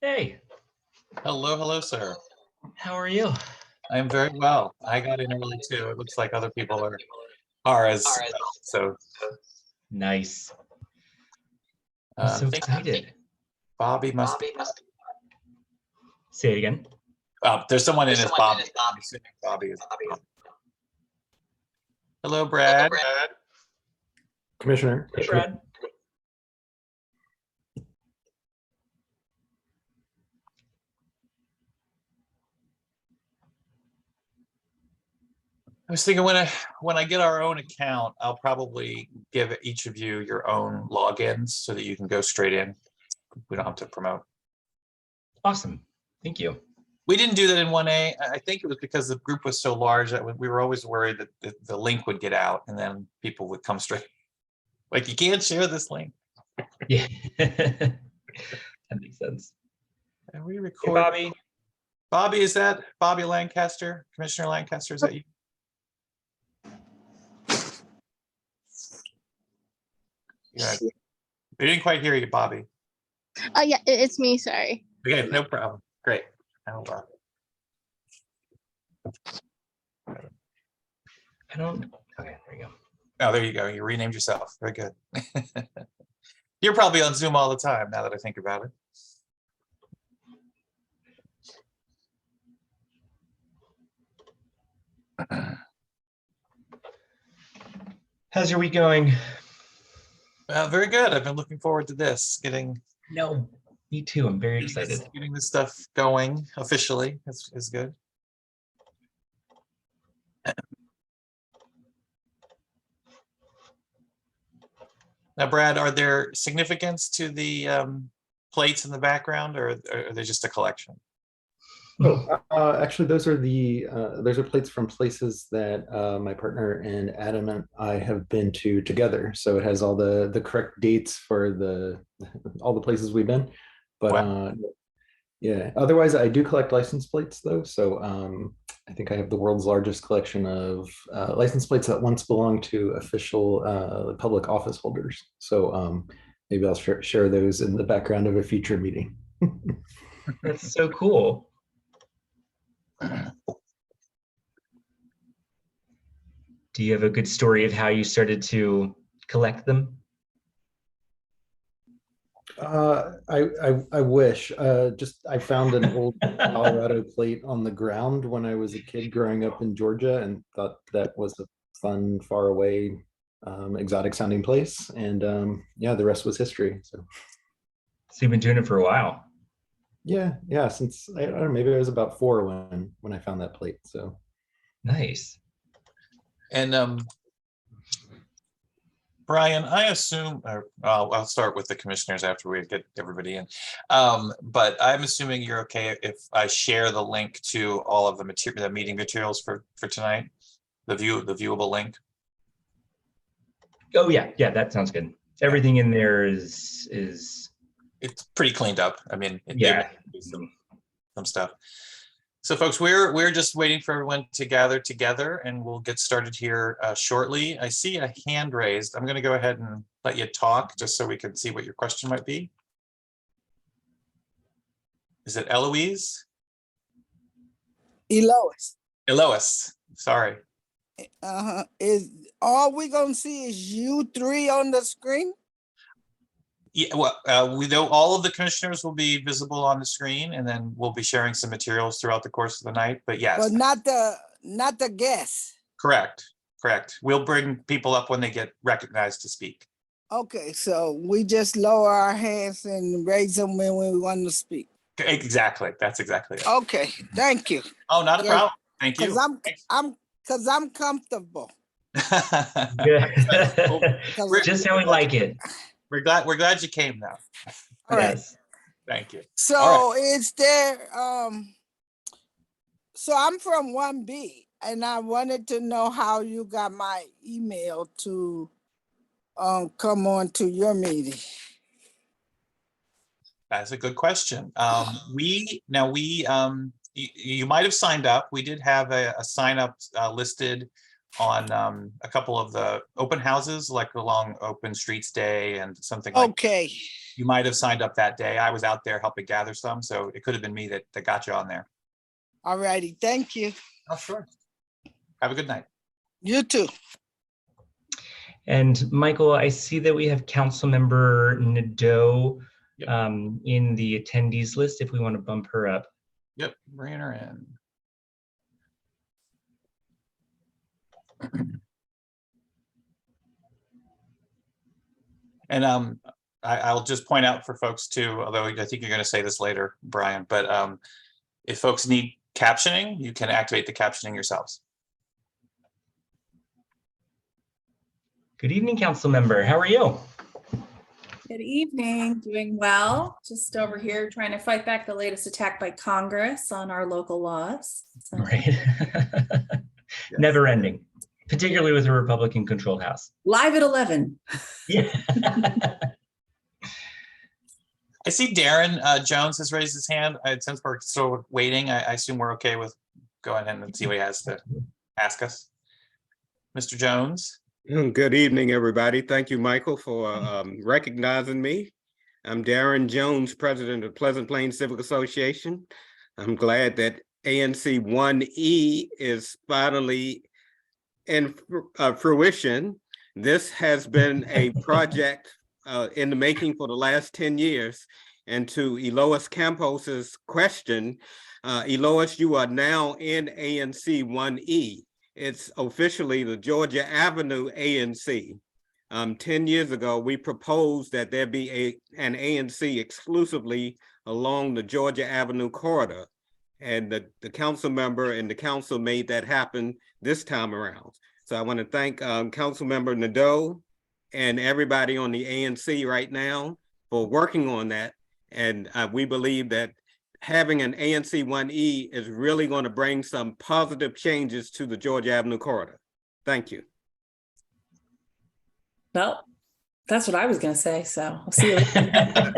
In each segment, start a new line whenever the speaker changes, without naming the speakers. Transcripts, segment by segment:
Hey,
Hello, hello, sir.
how are you?
I'm very well. I got in early too. It looks like other people are as well. So
Nice. I'm so
I think
excited.
Bobby must be.
Say it again.
There's someone in as Bobby. I'm assuming Bobby is. Hello, Brad.
Commissioner.
Hey, Brad.
I was thinking when I get our own account, I'll probably give each of you your own logins so that you can go straight in. We don't have to promote.
Awesome. Thank you.
We didn't do that in 1A. I think it was because the group was so large that we were always worried that the link would get out and then people would come straight. Like, you can't share this link.
Yeah. That makes sense.
And we
Hey,
record.
Bobby.
Bobby, is that Bobby Lancaster? Commissioner Lancaster, is that you? Yeah. We didn't quite hear you, Bobby.
Oh yeah, it's me. Sorry.
Okay, no problem. Great.
I don't. Okay, there you go.
Oh, there you go. You renamed yourself. Very good. You're probably on Zoom all the time now that I think about it.
How's your week going?
Very good. I've been looking forward to this.
No, me too. I'm very excited.
Getting this stuff going officially is good. Now, Brad, are there significance to the plates in the background, or are they just a collection?
Oh, actually, those are plates from places that my partner and Adam and I have been to together. So it has all the correct dates for all the places we've been. But
Wow.
yeah, otherwise I do collect license plates though. So I think I have the world's largest collection of license plates that once belonged to official public office holders. So maybe I'll share those in the background of a future meeting.
That's so cool. Do you have a good story of how you started to collect them?
I wish. I found an old Colorado plate on the ground when I was a kid growing up in Georgia and thought that was a fun, far away, exotic sounding place. And yeah, the rest was history. So
you've been doing it for a while.
yeah, since I don't know, maybe I was about 4 when I found that plate. So
nice.
And Brian, I assume, or I'll start with the commissioners after we get everybody in. But I'm assuming you're okay if I share the link to all of the meeting materials for tonight, the viewable link.
Oh yeah, that sounds good. Everything in there is
it's pretty cleaned up. I mean,
yeah,
some stuff. So folks, we're just waiting for everyone to gather together and we'll get started here shortly. I see a hand raised. I'm going to go ahead and let you talk just so we can see what your question might be. Is it Eloise?
Elois.
Elois, sorry.
Is all we gonna see is you three on the screen?
Yeah, well, we know all of the commissioners will be visible on the screen, and then we'll be sharing some materials throughout the course of the night. But yes,
But not the guests.
correct. We'll bring people up when they get recognized to speak.
Okay, so we just lower our hands and raise them when we want to speak.
Exactly. That's exactly it.
Okay, thank you.
Oh, not a problem. Thank you.
Cause I'm comfortable.
Just how we like it.
We're glad you came now.
All right.
Yes.
Thank you.
So is there so I'm from 1B and I wanted to know how you got my email to come on to your meeting.
That's a good question. You might have signed up. We did have a sign up listed on a couple of the open houses, like along Open Streets Day and something like.
Okay,
You might have signed up that day. I was out there helping gather some, so it could have been me that got you on there.
all righty, thank you.
Oh, sure. Have a good night.
You too.
And Michael, I see that we have Councilmember Nadeau
Yep.
in the attendees list if we want to bump her up.
Yep, bringing her in. And I'll just point out for folks too, although I think you're going to say this later, Brian, but if folks need captioning, you can activate the captioning yourselves.
Good evening, Councilmember. How are you?
Good evening, doing well. Just over here trying to fight back the latest attack by Congress on our local laws. So,
Right. Never ending, particularly with a Republican-controlled House.
live at 11.
Yeah.
I see Darren Jones has raised his hand. Since we're still waiting, I assume we're okay with going ahead and see what he has to ask us. Mr. Jones.
Good evening, everybody. Thank you, Michael, for recognizing me. I'm Darren Jones, president of Pleasant Plains Civic Association. I'm glad that ANC 1E is finally in fruition. This has been a project in the making for the last 10 years. And to Elois Campos's question, Elois, you are now in ANC 1E. It's officially the Georgia Avenue ANC. 10 years ago, we proposed that there be an ANC exclusively along the Georgia Avenue corridor. And the council member and the council made that happen this time around. So I want to thank Council Member Nadeau and everybody on the ANC right now for working on that. And we believe that having an ANC 1E is really going to bring some positive changes to the Georgia Avenue corridor. Thank you.
Well, that's what I was going to say. So I'll see you later.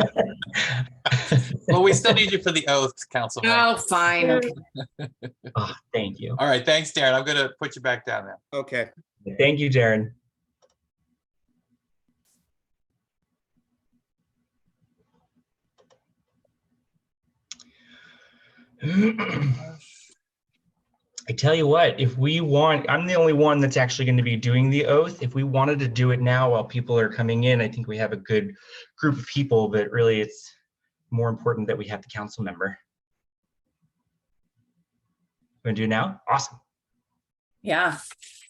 Well, we still need you for the oath, Councilman.
Oh, fine. Okay.
Oh, thank you.
All right, thanks, Darren. I'm going to put you back down now.
Okay.
Thank you, Darren. I tell you what, if we want, I'm the only one that's actually going to be doing the oath. If we wanted to do it now while people are coming in, I think we have a good group of people, but really it's more important that we have the council member. You want to do it now? Awesome.
Yeah,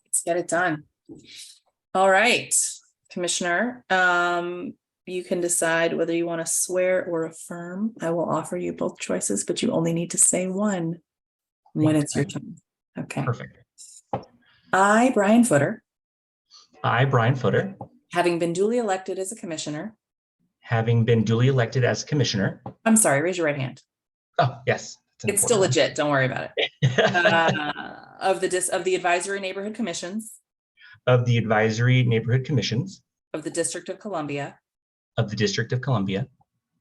let's get it done. All right, Commissioner, you can decide whether you want to swear or affirm. I will offer you both choices, but you only need to say one when it's your turn. Okay.
Perfect.
I, Brian Footer,
I, Brian Footer,
having been duly elected as a commissioner.
having been duly elected as commissioner.
I'm sorry, raise your right hand.
Oh, yes.
It's still legit. Don't worry about it. Of the advisory neighborhood commissions
Of the advisory neighborhood commissions
of the District of Columbia,
of the District of Columbia,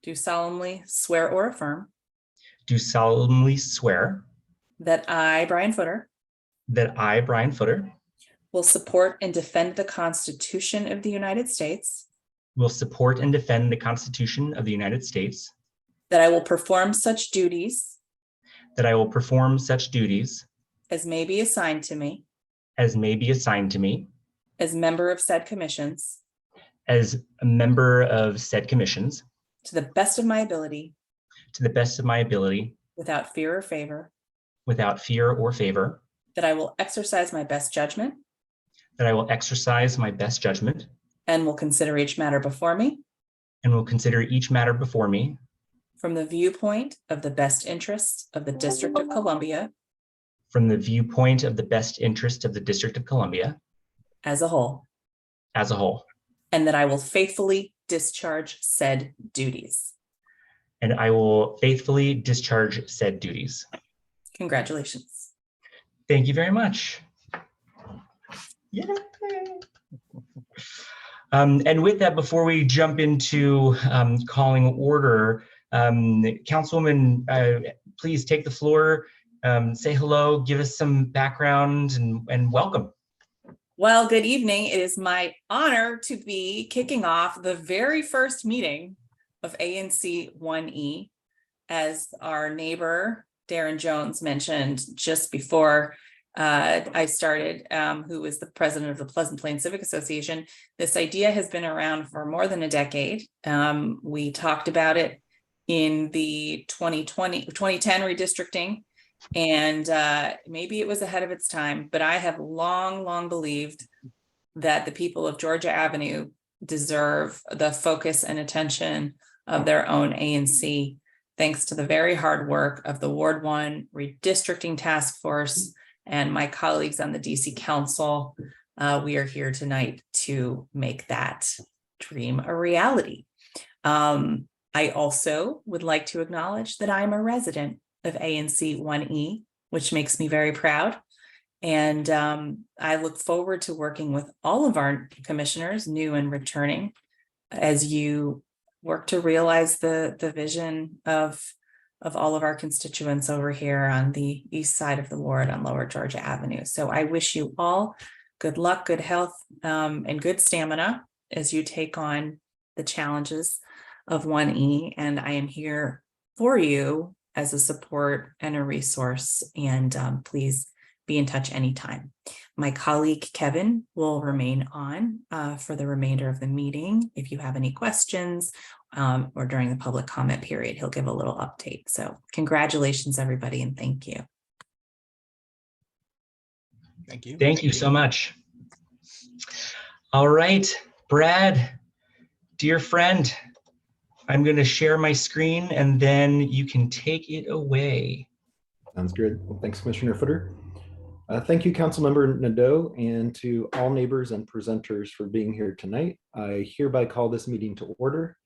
do solemnly swear or affirm
do solemnly swear
that I, Brian Footer,
that I, Brian Footer,
will support and defend the Constitution of the United States,
will support and defend the Constitution of the United States,
that I will perform such duties
that I will perform such duties
as may be assigned to me
as may be assigned to me
as member of said commissions
as a member of said commissions
to the best of my ability,
to the best of my ability,
without fear or favor,
without fear or favor,
that I will exercise my best judgment
that I will exercise my best judgment
and will consider each matter before me
and will consider each matter before me
from the viewpoint of the best interests of the District of Columbia
from the viewpoint of the best interest of the District of Columbia
as a whole,
as a whole.
and that I will faithfully discharge said duties.
And I will faithfully discharge said duties.
Congratulations.
Thank you very much. Yeah. And with that, before we jump into calling order, Councilwoman, please take the floor, say hello, give us some background and welcome.
Well, good evening. It is my honor to be kicking off the very first meeting of ANC 1E. As our neighbor, Darren Jones, mentioned just before I started, who is the president of the Pleasant Plains Civic Association. This idea has been around for more than a decade. We talked about it in the 2010 redistricting, and maybe it was ahead of its time, but I have long believed that the people of Georgia Avenue deserve the focus and attention of their own ANC, thanks to the very hard work of the Ward 1 redistricting task force and my colleagues on the DC Council. We are here tonight to make that dream a reality. I also would like to acknowledge that I'm a resident of ANC 1E, which makes me very proud. And I look forward to working with all of our commissioners, new and returning, as you work to realize the vision of all of our constituents over here on the east side of the ward on Lower Georgia Avenue. So I wish you all good luck, good health, and good stamina as you take on the challenges of 1E. And I am here for you as a support and a resource. And please be in touch anytime. My colleague Kevin will remain on for the remainder of the meeting. If you have any questions or during the public comment period, he'll give a little update. So congratulations, everybody, and thank you.
Thank you.
Thank you so much. All right, Brad, dear friend, I'm going to share my screen and then you can take it away.
Sounds good. Well, thanks, Commissioner Footer. Thank you, Councilmember Nadeau, and to all neighbors and presenters for being here tonight. I hereby call this meeting to order.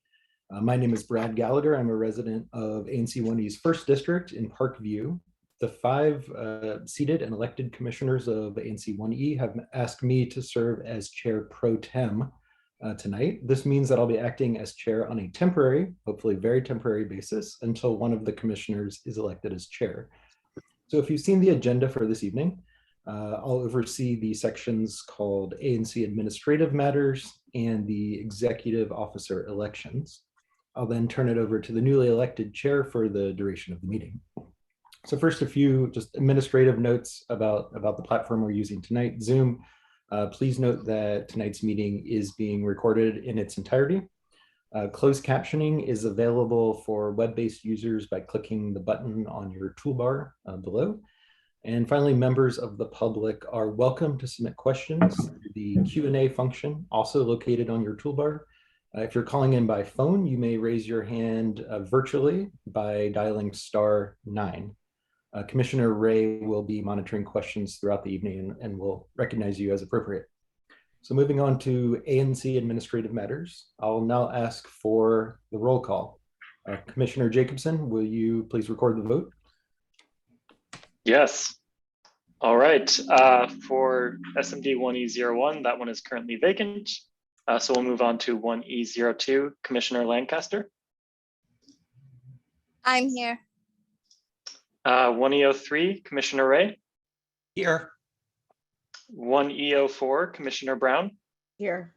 My name is Brad Gallagher. I'm a resident of ANC 1E's 1st District in Parkview. The 5 seated and elected commissioners of ANC 1E have asked me to serve as chair pro tem tonight. This means that I'll be acting as chair on a temporary, hopefully very temporary basis until one of the commissioners is elected as chair. So if you've seen the agenda for this evening, I'll oversee the sections called ANC Administrative Matters and the Executive Officer Elections. I'll then turn it over to the newly elected chair for the duration of the meeting. So first, a few just administrative notes about the platform we're using tonight, Zoom. Please note that tonight's meeting is being recorded in its entirety. Closed captioning is available for web-based users by clicking the button on your toolbar below. And finally, members of the public are welcome to submit questions through the Q&A function, also located on your toolbar. If you're calling in by phone, you may raise your hand virtually by dialing *9. Commissioner Ray will be monitoring questions throughout the evening and will recognize you as appropriate. So moving on to ANC Administrative Matters, I'll now ask for the roll call. Commissioner Jacobson, will you please record the vote?
Yes. All right. For SMD 1E01, that one is currently vacant. So we'll move on to 1E02, Commissioner Lancaster.
I'm here.
1E03, Commissioner Ray.
Here.
1E04, Commissioner Brown.
Here.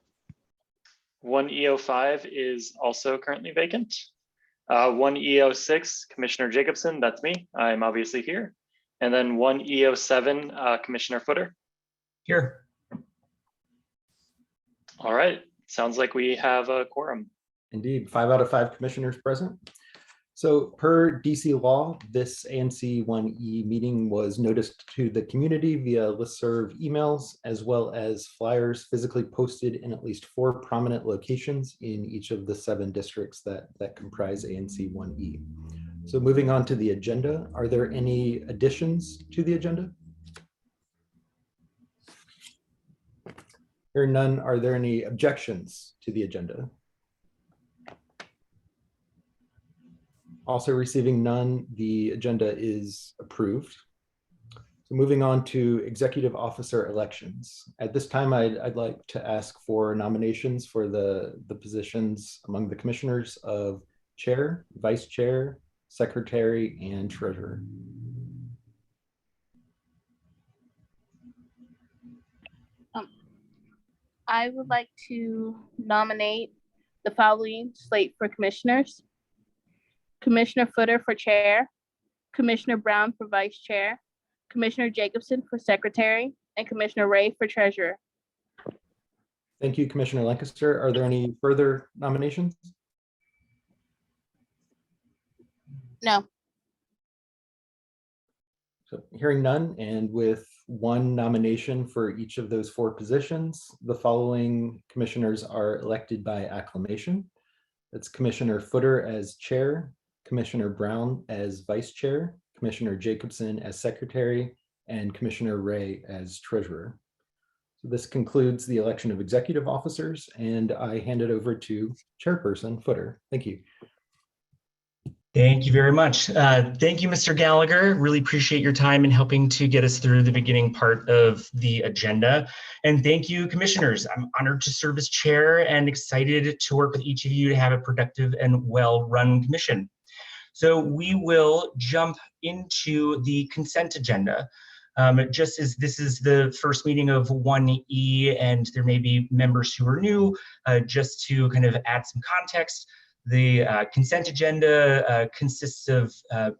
1E05 is also currently vacant. 1E06, Commissioner Jacobson, that's me. I'm obviously here. And then 1E07, Commissioner Footer.
Here.
All right. Sounds like we have a quorum.
Indeed, 5 out of 5 commissioners present. So per DC law, this ANC 1E meeting was noticed to the community via listserv emails, as well as flyers physically posted in at least 4 prominent locations in each of the 7 districts that comprise ANC 1E. So moving on to the agenda, are there any additions to the agenda? Hearing none, are there any objections to the agenda? Also receiving none, the agenda is approved. So moving on to executive officer elections. At this time, I'd like to ask for nominations for the positions among the commissioners of chair, vice chair, secretary, and treasurer.
I would like to nominate the following slate for commissioners. Commissioner Footer for chair, Commissioner Brown for vice chair, Commissioner Jacobson for secretary, and Commissioner Ray for treasurer.
Thank you, Commissioner Lancaster. Are there any further nominations?
No.
So hearing none, and with one nomination for each of those 4 positions, the following commissioners are elected by acclamation. That's Commissioner Footer as chair, Commissioner Brown as vice chair, Commissioner Jacobson as secretary, and Commissioner Ray as treasurer. So this concludes the election of executive officers, and I hand it over to Chairperson Footer. Thank you.
Thank you very much. Thank you, Mr. Gallagher. Really appreciate your time in helping to get us through the beginning part of the agenda. And thank you, commissioners. I'm honored to serve as chair and excited to work with each of you to have a productive and well-run commission. So we will jump into the consent agenda. Just as this is the first meeting of 1E and there may be members who are new, just to kind of add some context, the consent agenda consists of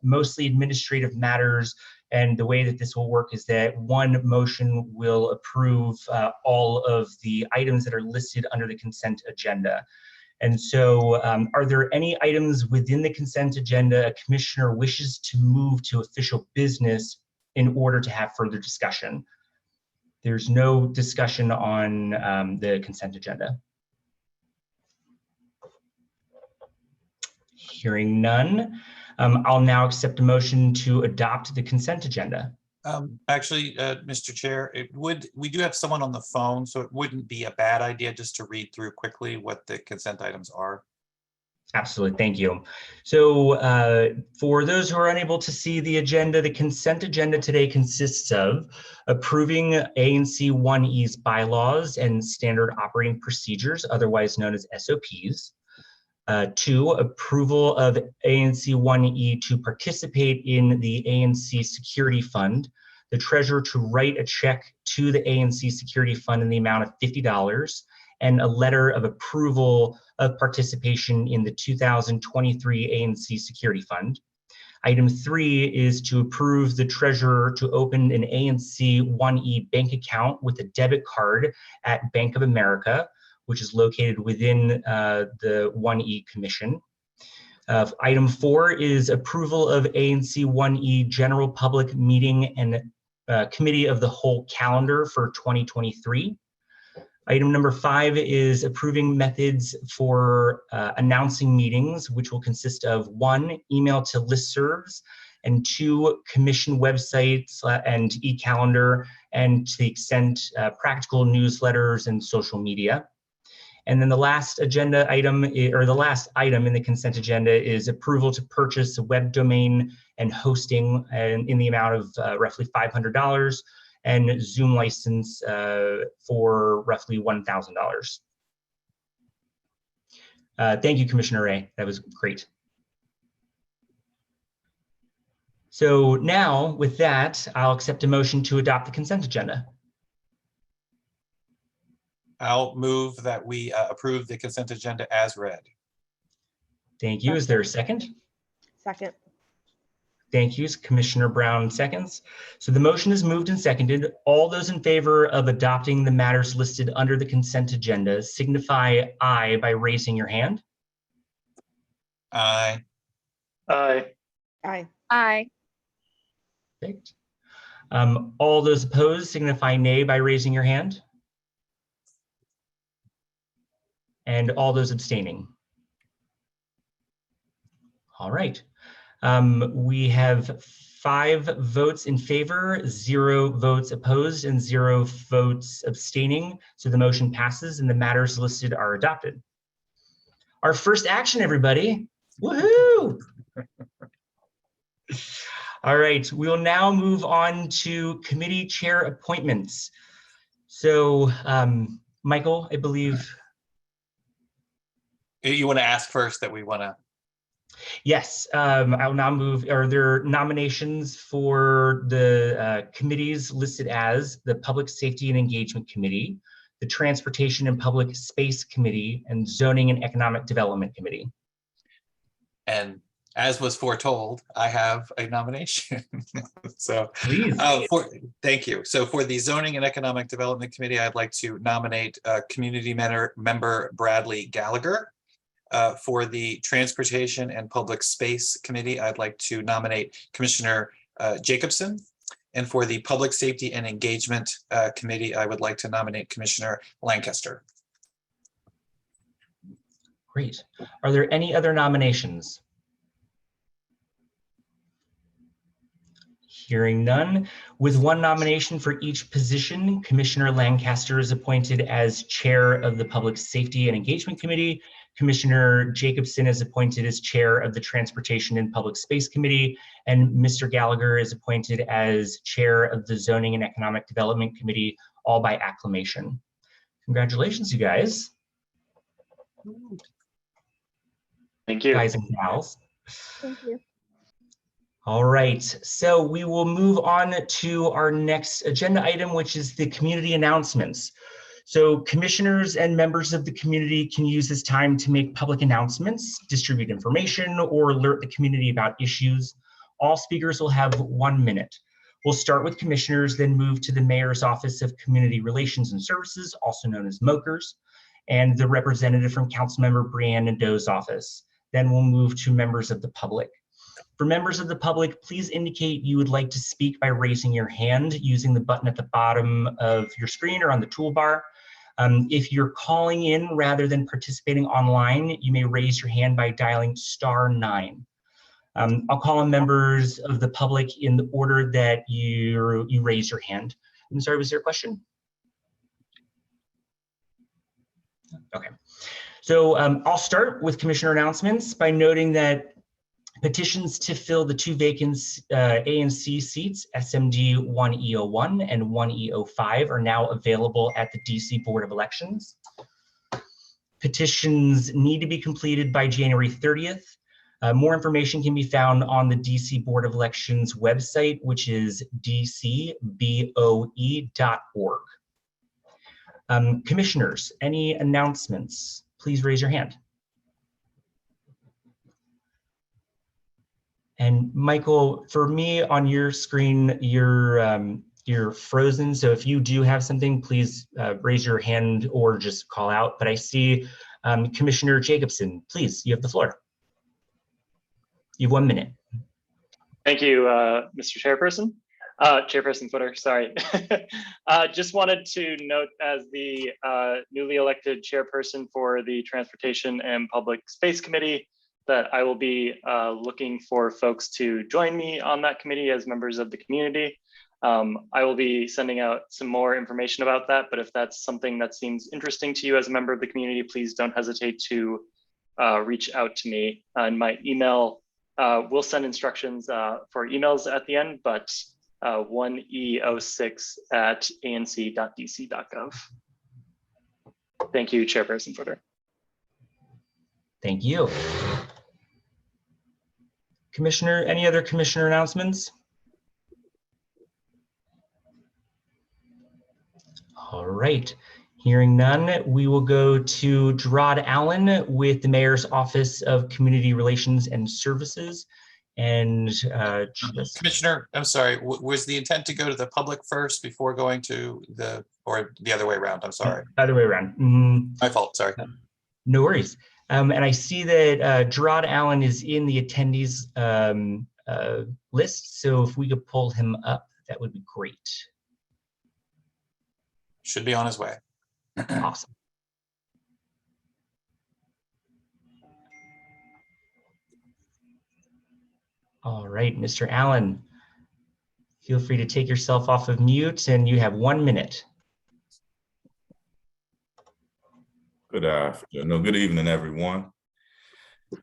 mostly administrative matters, and the way that this will work is that one motion will approve all of the items that are listed under the consent agenda. And so are there any items within the consent agenda a commissioner wishes to move to official business in order to have further discussion? There's no discussion on the consent agenda. Hearing none, I'll now accept a motion to adopt the consent agenda.
Actually, Mr. Chair, we do have someone on the phone, so it wouldn't be a bad idea just to read through quickly what the consent items are.
Absolutely, thank you. So for those who are unable to see the agenda, the consent agenda today consists of approving ANC 1E's bylaws and standard operating procedures, otherwise known as SOPs. 2, approval of ANC 1E to participate in the ANC Security Fund, the treasurer to write a check to the ANC Security Fund in the amount of $50, and a letter of approval of participation in the 2023 ANC Security Fund. Item 3 is to approve the treasurer to open an ANC 1E bank account with a debit card at Bank of America, which is located within the 1E Commission. Item 4 is approval of ANC 1E General Public Meeting and Committee of the Whole calendar for 2023. Item number 5 is approving methods for announcing meetings, which will consist of 1, email to listservs, and 2, commission websites and e-calendar, and to the extent practical newsletters and social media. And then the last agenda item, or the last item in the consent agenda, is approval to purchase a web domain and hosting in the amount of roughly $500, and Zoom license for roughly $1,000. Thank you, Commissioner Ray. That was great. So now, with that, I'll accept a motion to adopt the consent agenda.
I'll move that we approve the consent agenda as read.
Thank you. Is there a second?
Second.
Thank you. Commissioner Brown seconds. So the motion is moved and seconded. All those in favor of adopting the matters listed under the consent agenda signify aye by raising your hand.
Aye.
Aye.
Aye.
Aye.
Perfect. All those opposed signify nay by raising your hand. And all those abstaining. All right. We have 5 votes in favor, 0 votes opposed, and 0 votes abstaining. So the motion passes and the matters listed are adopted. Our first action, everybody. Woohoo! All right, we will now move on to committee chair appointments. So Michael, I believe.
You want to ask first that we want to?
Yes, I'll now move. Are there nominations for the committees listed as the Public Safety and Engagement Committee, the Transportation and Public Space Committee, and Zoning and Economic Development Committee.
And as was foretold, I have a nomination. So,
Please.
Thank you. So for the Zoning and Economic Development Committee, I'd like to nominate community member Bradley Gallagher. For the Transportation and Public Space Committee, I'd like to nominate Commissioner Jacobson. And for the Public Safety and Engagement Committee, I would like to nominate Commissioner Lancaster.
Great. Are there any other nominations? Hearing none, with one nomination for each position, Commissioner Lancaster is appointed as Chair of the Public Safety and Engagement Committee. Commissioner Jacobson is appointed as Chair of the Transportation and Public Space Committee, and Mr. Gallagher is appointed as Chair of the Zoning and Economic Development Committee, all by acclamation. Congratulations, you guys.
Thank you.
Guys and gals.
Thank you.
All right, so we will move on to our next agenda item, which is the community announcements. So commissioners and members of the community can use this time to make public announcements, distribute information, or alert the community about issues. All speakers will have 1 minute. We'll start with commissioners, then move to the Mayor's Office of Community Relations and Services, also known as MOCRS, and the representative from Councilmember Brianne Nadeau's office. Then we'll move to members of the public. For members of the public, please indicate you would like to speak by raising your hand using the button at the bottom of your screen or on the toolbar. If you're calling in rather than participating online, you may raise your hand by dialing *9. I'll call on members of the public in the order that you raise your hand. I'm sorry, was there a question? Okay, so I'll start with commissioner announcements by noting that petitions to fill the 2 vacant A and C seats, SMD 1E01 and 1E05, are now available at the DC Board of Elections. Petitions need to be completed by January 30th. More information can be found on the DC Board of Elections website, which is dcboe.org. Commissioners, any announcements? Please raise your hand. And Michael, for me on your screen, you're frozen. So if you do have something, please raise your hand or just call out. But I see Commissioner Jacobson, please, you have the floor. You have 1 minute.
Thank you, Mr. Chairperson. Chairperson Footer, sorry. Just wanted to note as the newly elected chairperson for the Transportation and Public Space Committee that I will be looking for folks to join me on that committee as members of the community. I will be sending out some more information about that, but if that's something that seems interesting to you as a member of the community, please don't hesitate to reach out to me. And my email, we'll send instructions for emails at the end, but 1E06@anc.dc.gov. Thank you, Chairperson Footer.
Thank you. Commissioner, any other commissioner announcements? All right, hearing none, we will go to Gerard Allen with the Mayor's Office of Community Relations and Services. And
Commissioner, I'm sorry, was the intent to go to the public first before going to the, or the other way around? I'm sorry.
Other way around.
My fault, sorry.
No worries. And I see that Gerard Allen is in the attendees list. So if we could pull him up, that would be great.
Should be on his way.
Awesome. All right, Mr. Allen, feel free to take yourself off of mute and you have 1 minute.
Good afternoon. No, good evening, everyone.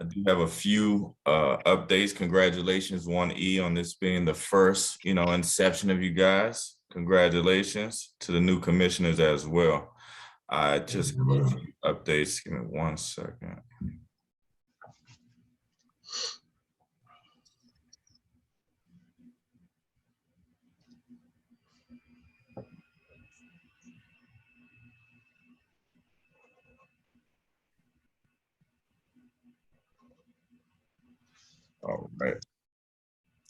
I do have a few updates. Congratulations, 1E, on this being the first, inception of you guys. Congratulations to the new commissioners as well. I just have a few updates. Give me 1 second. Right.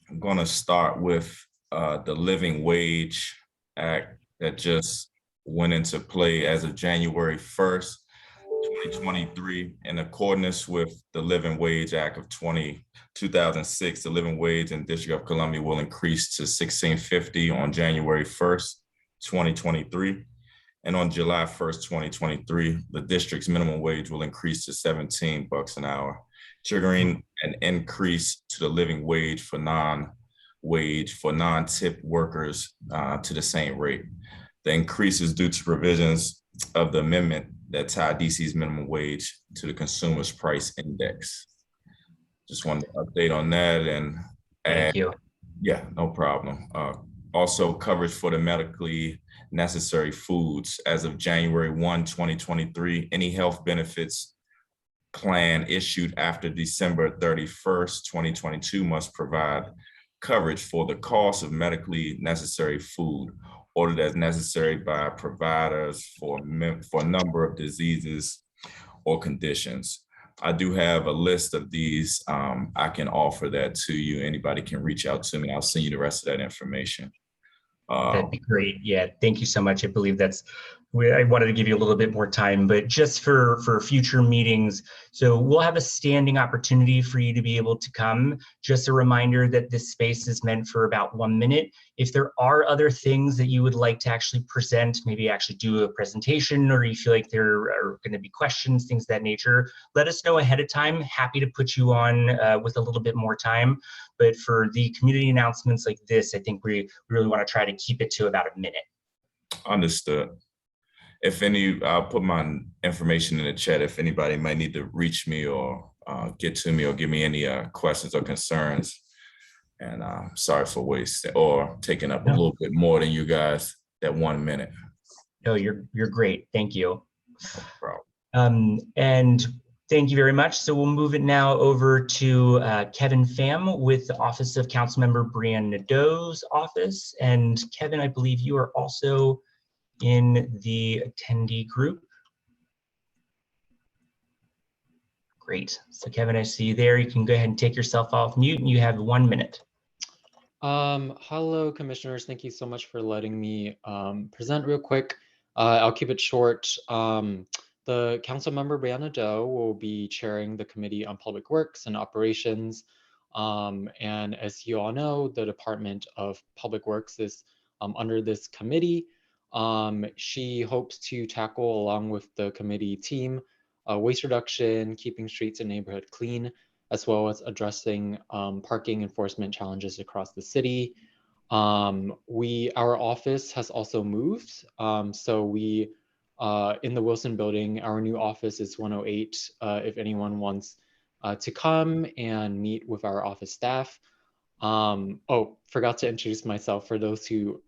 I'm going to start with the Living Wage Act that just went into play as of January 1st, 2023. In accordance with the Living Wage Act of 2006, the living wage in the District of Columbia will increase to $16.50 on January 1st, 2023. And on July 1st, 2023, the district's minimum wage will increase to $17 an hour, triggering an increase to the living wage for non-tip workers to the same rate. The increase is due to provisions of the amendment that tie DC's minimum wage to the consumer's price index. Just wanted to update on that. And
Thank you.
Yeah, no problem. Also coverage for the medically necessary foods. As of January 1, 2023, any health benefits plan issued after December 31st, 2022 must provide coverage for the cost of medically necessary food ordered as necessary by providers for a number of diseases or conditions. I do have a list of these. I can offer that to you. Anybody can reach out to me. I'll send you the rest of that information.
That'd be great. Yeah, thank you so much. I believe I wanted to give you a little bit more time, but just for future meetings. So we'll have a standing opportunity for you to be able to come. Just a reminder that this space is meant for about 1 minute. If there are other things that you would like to actually present, maybe actually do a presentation, or you feel like there are going to be questions, things of that nature, let us know ahead of time. Happy to put you on with a little bit more time. But for the community announcements like this, I think we really want to try to keep it to about a minute.
Understood. I'll put my information in the chat if anybody might need to reach me or get to me or give me any questions or concerns. And sorry for wasting or taking up a little bit more than you guys that 1 minute.
No, you're great. Thank you.
No problem.
And thank you very much. So we'll move it now over to Kevin Pham with the Office of Councilmember Brianne Nadeau's office. And Kevin, I believe you are also in the attendee group. Great. So Kevin, I see you there. You can go ahead and take yourself off mute and you have 1 minute.
Hello, commissioners. Thank you so much for letting me present real quick. I'll keep it short. The council member Brianne Nadeau will be chairing the Committee on Public Works and Operations. And as you all know, the Department of Public Works is under this committee. She hopes to tackle, along with the committee team, waste reduction, keeping streets and neighborhood clean, as well as addressing parking enforcement challenges across the city. Our office has also moved. So we, in the Wilson building, our new office is 108. If anyone wants to come and meet with our office staff. Oh, forgot to introduce myself for those who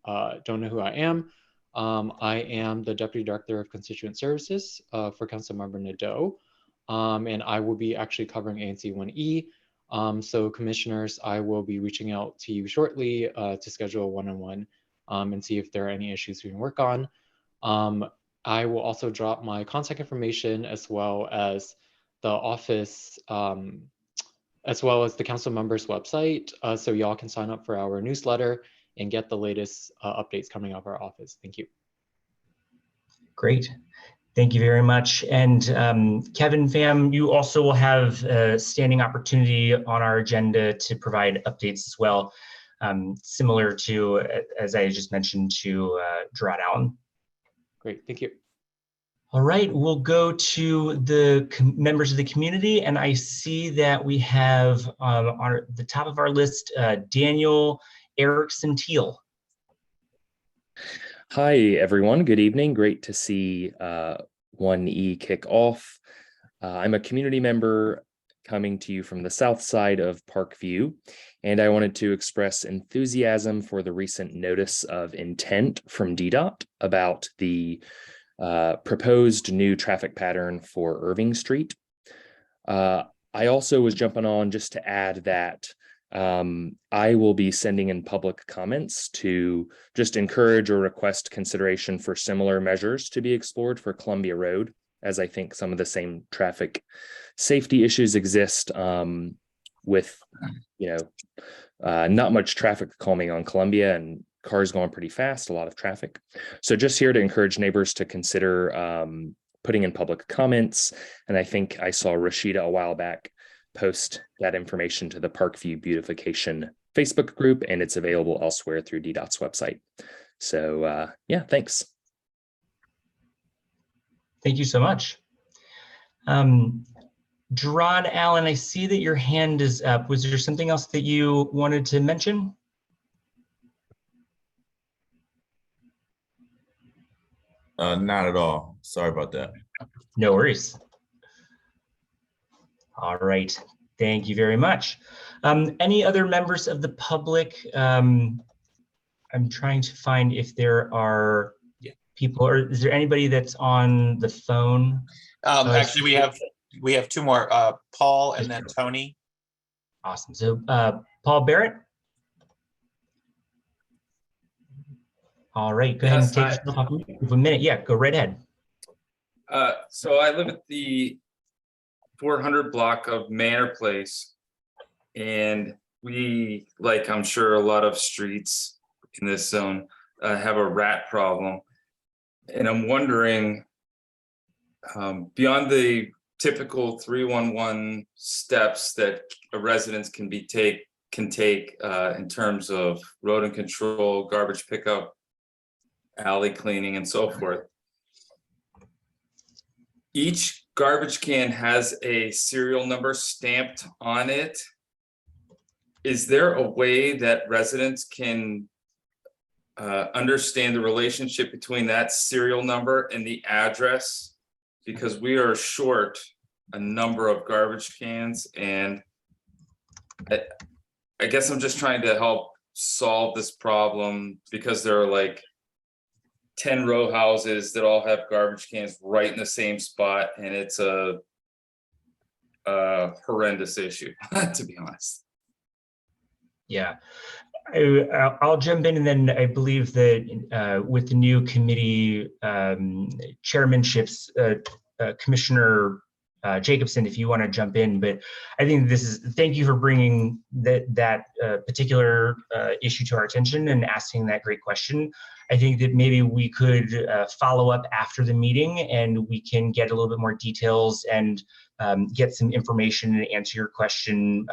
don't know who I am. I am the Deputy Director of Constituent Services for Councilmember Nadeau, and I will be actually covering ANC 1E. So commissioners, I will be reaching out to you shortly to schedule a one-on-one and see if there are any issues we can work on. I will also drop my contact information as well as the office, as well as the council members website, so y'all can sign up for our newsletter and get the latest updates coming out of our office. Thank you.
Great. Thank you very much. And Kevin Pham, you also will have a standing opportunity on our agenda to provide updates as well, similar to, as I just mentioned, to Gerard Allen.
Great, thank you.
All right, we'll go to the members of the community, and I see that we have on the top of our list, Daniel Erickson Teal.
Hi, everyone. Good evening. Great to see 1E kick off. I'm a community member coming to you from the south side of Parkview, and I wanted to express enthusiasm for the recent notice of intent from DDOT about the proposed new traffic pattern for Irving Street. I also was jumping on just to add that I will be sending in public comments to just encourage or request consideration for similar measures to be explored for Columbia Road, as I think some of the same traffic safety issues exist with not much traffic calming on Columbia and cars going pretty fast, a lot of traffic. So just here to encourage neighbors to consider putting in public comments. And I think I saw Rashida a while back post that information to the Parkview Beautification Facebook group, and it's available elsewhere through DDOT's website. So yeah, thanks.
Thank you so much. Gerard Allen, I see that your hand is up. Was there something else that you wanted to mention?
Not at all. Sorry about that.
No worries. All right. Thank you very much. Any other members of the public? I'm trying to find if there are people, or is there anybody that's on the phone?
Actually, we have two more, Paul and then Tony.
Awesome. So Paul Barrett. All right, go ahead and take yourself off mute for a minute. Yeah, go right ahead.
So I live at the 400 block of Manor Place, and we, like I'm sure a lot of streets in this zone, have a rat problem. And I'm wondering, beyond the typical 311 steps that a residents can take in terms of rodent control, garbage pickup, alley cleaning, and so forth, each garbage can has a serial number stamped on it. Is there a way that residents can understand the relationship between that serial number and the address? Because we are short a number of garbage cans, and I guess I'm just trying to help solve this problem, because there are like 10 row houses that all have garbage cans right in the same spot, and it's a horrendous issue, to be honest.
Yeah, I'll jump in, and then I believe that with the new committee chairmanships, Commissioner Jacobson, if you want to jump in. But I think thank you for bringing that particular issue to our attention and asking that great question. I think that maybe we could follow up after the meeting, and we can get a little bit more details and get some information and answer your question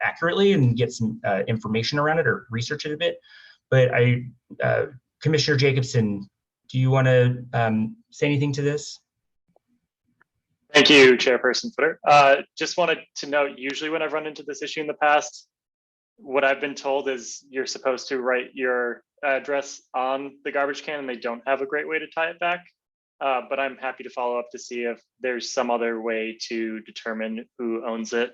accurately and get some information around it or research it a bit. But Commissioner Jacobson, do you want to say anything to this?
Thank you, Chairperson Footer. Just wanted to note, usually when I've run into this issue in the past, what I've been told is you're supposed to write your address on the garbage can, and they don't have a great way to tie it back. But I'm happy to follow up to see if there's some other way to determine who owns it.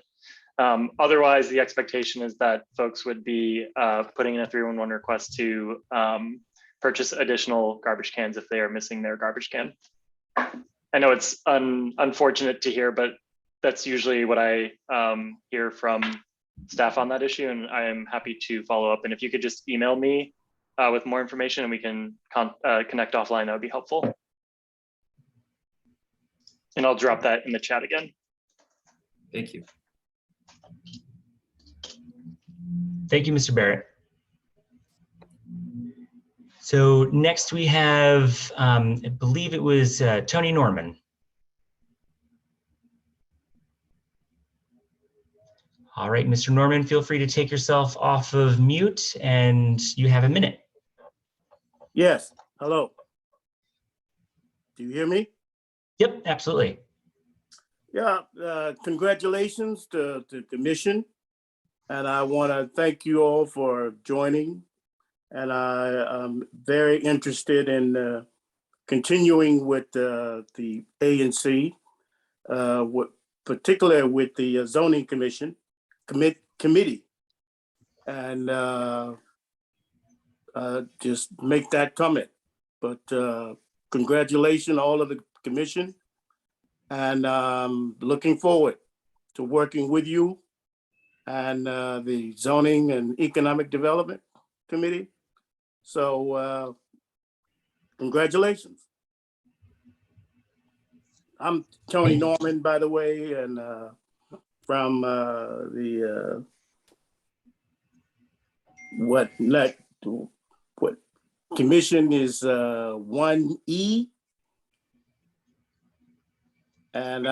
Otherwise, the expectation is that folks would be putting in a 311 request to purchase additional garbage cans if they are missing their garbage can. I know it's unfortunate to hear, but that's usually what I hear from staff on that issue, and I am happy to follow up. And if you could just email me with more information and we can connect offline, that would be helpful. And I'll drop that in the chat again.
Thank you.
Thank you, Mr. Barrett. So next we have, I believe it was Tony Norman. All right, Mr. Norman, feel free to take yourself off of mute, and you have a minute.
Yes, hello. Do you hear me?
Yep, absolutely.
Yeah, congratulations to the commission. And I want to thank you all for joining. And I am very interested in continuing with the ANC, particularly with the zoning commission committee, and just make that comment. But congratulations, all of the commission, and looking forward to working with you and the Zoning and Economic Development Committee. So congratulations. I'm Tony Norman, by the way, and from the what commission is 1E. And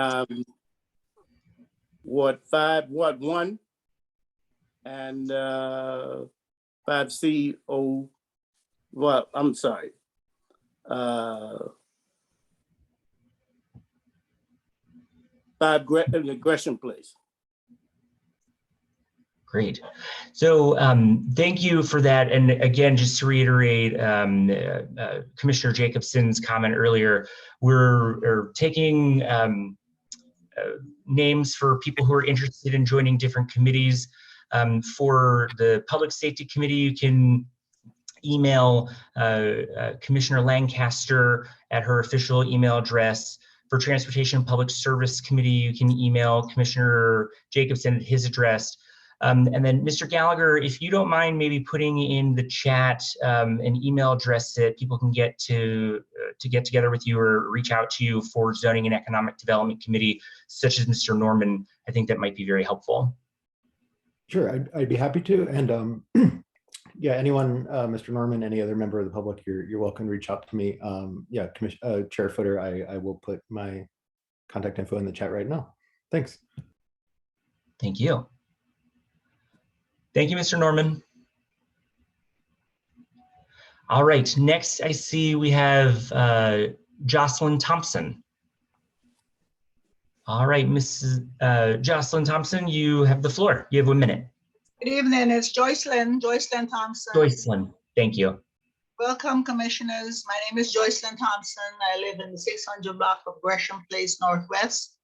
Ward 1 and 5C. Well, I'm sorry. 5 Gresham Place.
Great. So thank you for that. And again, just to reiterate Commissioner Jacobson's comment earlier, we're taking names for people who are interested in joining different committees. For the Public Safety Committee, you can email Commissioner Lancaster at her official email address. For Transportation and Public Service Committee, you can email Commissioner Jacobson at his address. And then Mr. Gallagher, if you don't mind maybe putting in the chat an email address that people can get to get together with you or reach out to you for Zoning and Economic Development Committee, such as Mr. Norman, I think that might be very helpful.
Sure, I'd be happy to. And yeah, anyone, Mr. Norman, any other member of the public, you're welcome to reach out to me. Yeah, Chair Footer, I will put my contact info in the chat right now. Thanks.
Thank you. Thank you, Mr. Norman. All right, next I see we have Jocelyn Thompson. All right, Mrs. Jocelyn Thompson, you have the floor. You have 1 minute.
Good evening, it's Joycelyn Thompson.
Joycelyn, thank you.
Welcome, commissioners. My name is Joycelyn Thompson. I live in the 600 block of Gresham Place Northwest.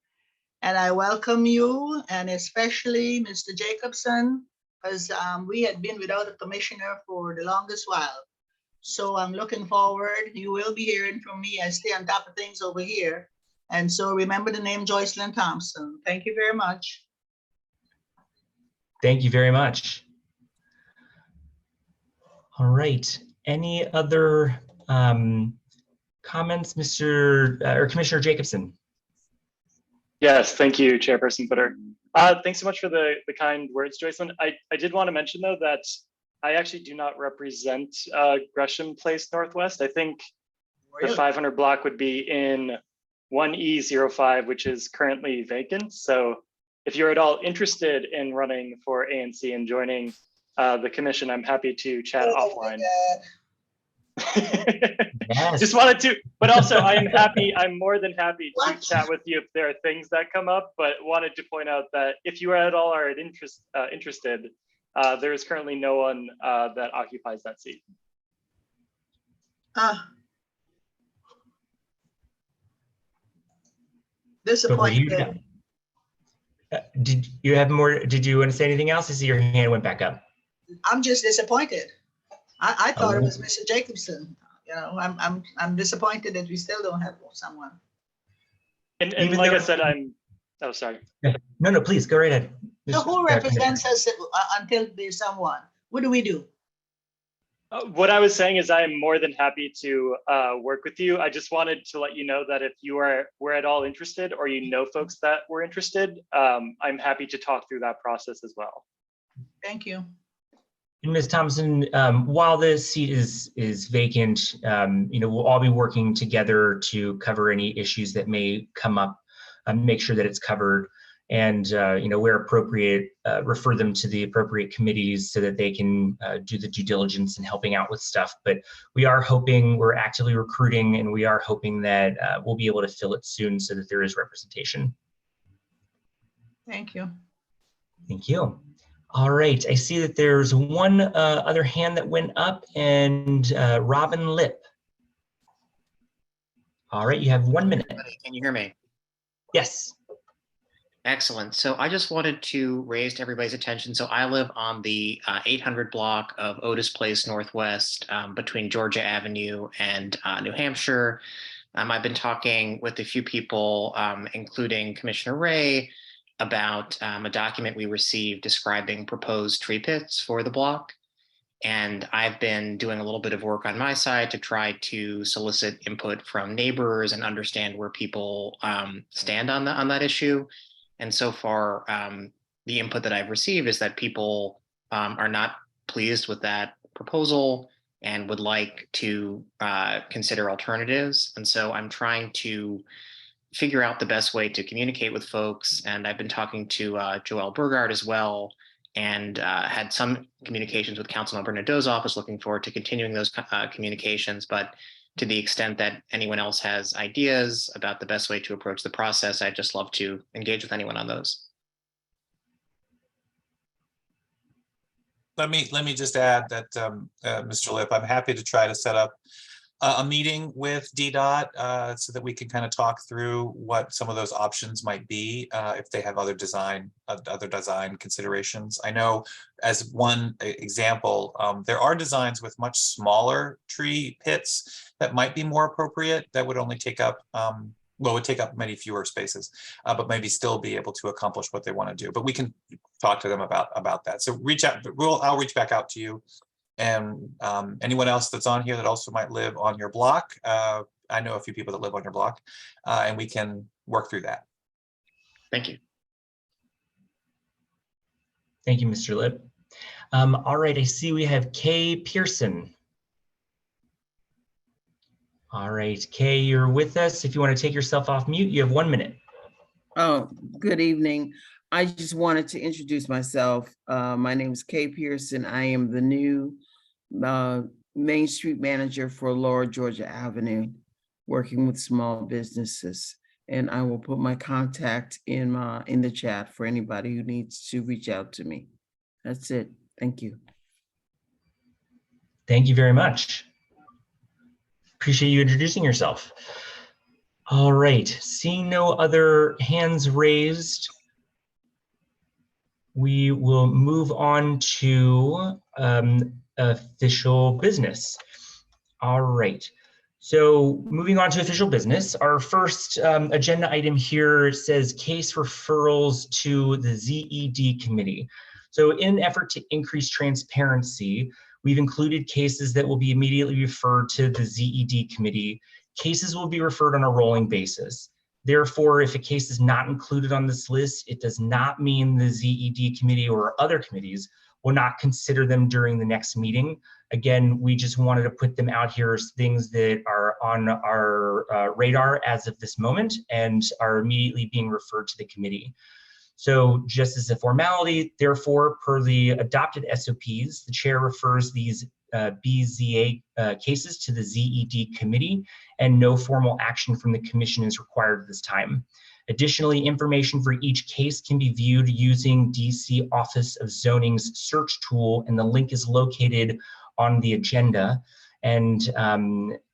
And I welcome you, and especially Mr. Jacobson, because we had been without a commissioner for the longest while. So I'm looking forward. You will be hearing from me. I stay on top of things over here. And so remember the name Joycelyn Thompson. Thank you very much.
Thank you very much. All right. Any other comments, Commissioner Jacobson?
Yes, thank you, Chairperson Footer. Thanks so much for the kind words, Joycelyn. I did want to mention, though, that I actually do not represent Gresham Place Northwest. I think the 500 block would be in 1E05, which is currently vacant. So if you're at all interested in running for ANC and joining the commission, I'm happy to chat offline.
Yes.
Just wanted to, but also I'm more than happy to chat with you if there are things that come up, but wanted to point out that if you at all are interested, there is currently no one that occupies that seat.
Disappointed.
Did you have more? Did you want to say anything else? I see your hand went back up.
I'm just disappointed. I thought it was Mr. Jacobson. You know, I'm disappointed that we still don't have someone.
And like I said, oh, sorry.
No, please go right ahead.
So who represents us until there's someone? What do we do?
What I was saying is I'm more than happy to work with you. I just wanted to let you know that if you were at all interested, or you know folks that were interested, I'm happy to talk through that process as well.
Thank you.
And Ms. Thompson, while the seat is vacant, we'll all be working together to cover any issues that may come up, make sure that it's covered, and where appropriate, refer them to the appropriate committees so that they can do the due diligence in helping out with stuff. But we're actively recruiting, and we are hoping that we'll be able to fill it soon so that there is representation.
Thank you.
Thank you. All right, I see that there's one other hand that went up, and Robin Lip. All right, you have 1 minute.
Can you hear me?
Yes.
Excellent. So I just wanted to raise everybody's attention. So I live on the 800 block of Otis Place Northwest, between Georgia Avenue and New Hampshire. I've been talking with a few people, including Commissioner Ray, about a document we received describing proposed tree pits for the block. And I've been doing a little bit of work on my side to try to solicit input from neighbors and understand where people stand on that issue. And so far, the input that I've received is that people are not pleased with that proposal and would like to consider alternatives. And so I'm trying to figure out the best way to communicate with folks. And I've been talking to Joelle Burgard as well, and had some communications with Councilmember Nadeau's office, looking forward to continuing those communications. But to the extent that anyone else has ideas about the best way to approach the process, I'd just love to engage with anyone on those.
Let me just add that, Mr. Lip, I'm happy to try to set up a meeting with DDOT so that we can kind of talk through what some of those options might be if they have other design considerations. I know, as one example, there are designs with much smaller tree pits that might be more appropriate, that would only take up would take up many fewer spaces, but maybe still be able to accomplish what they want to do. But we can talk to them about that. So reach out. I'll reach back out to you. And anyone else that's on here that also might live on your block. I know a few people that live on your block, and we can work through that.
Thank you.
Thank you, Mr. Lip. All right, I see we have Kay Pearson. All right, Kay, you're with us. If you want to take yourself off mute, you have 1 minute.
Oh, good evening. I just wanted to introduce myself. My name is Kay Pearson. I am the new Main Street manager for Lower Georgia Avenue, working with small businesses. And I will put my contact in the chat for anybody who needs to reach out to me. That's it. Thank you.
Thank you very much. Appreciate you introducing yourself. All right, seeing no other hands raised, we will move on to official business. All right, so moving on to official business, our first agenda item here says case referrals to the ZED committee. So in an effort to increase transparency, we've included cases that will be immediately referred to the ZED committee. Cases will be referred on a rolling basis. Therefore, if a case is not included on this list, it does not mean the ZED committee or other committees will not consider them during the next meeting. Again, we just wanted to put them out here as things that are on our radar as of this moment and are immediately being referred to the committee. So just as a formality, therefore, per the adopted SOPs, the chair refers these BZA cases to the ZED committee, and no formal action from the commission is required at this time. Additionally, information for each case can be viewed using DC Office of Zoning's search tool, and the link is located on the agenda. And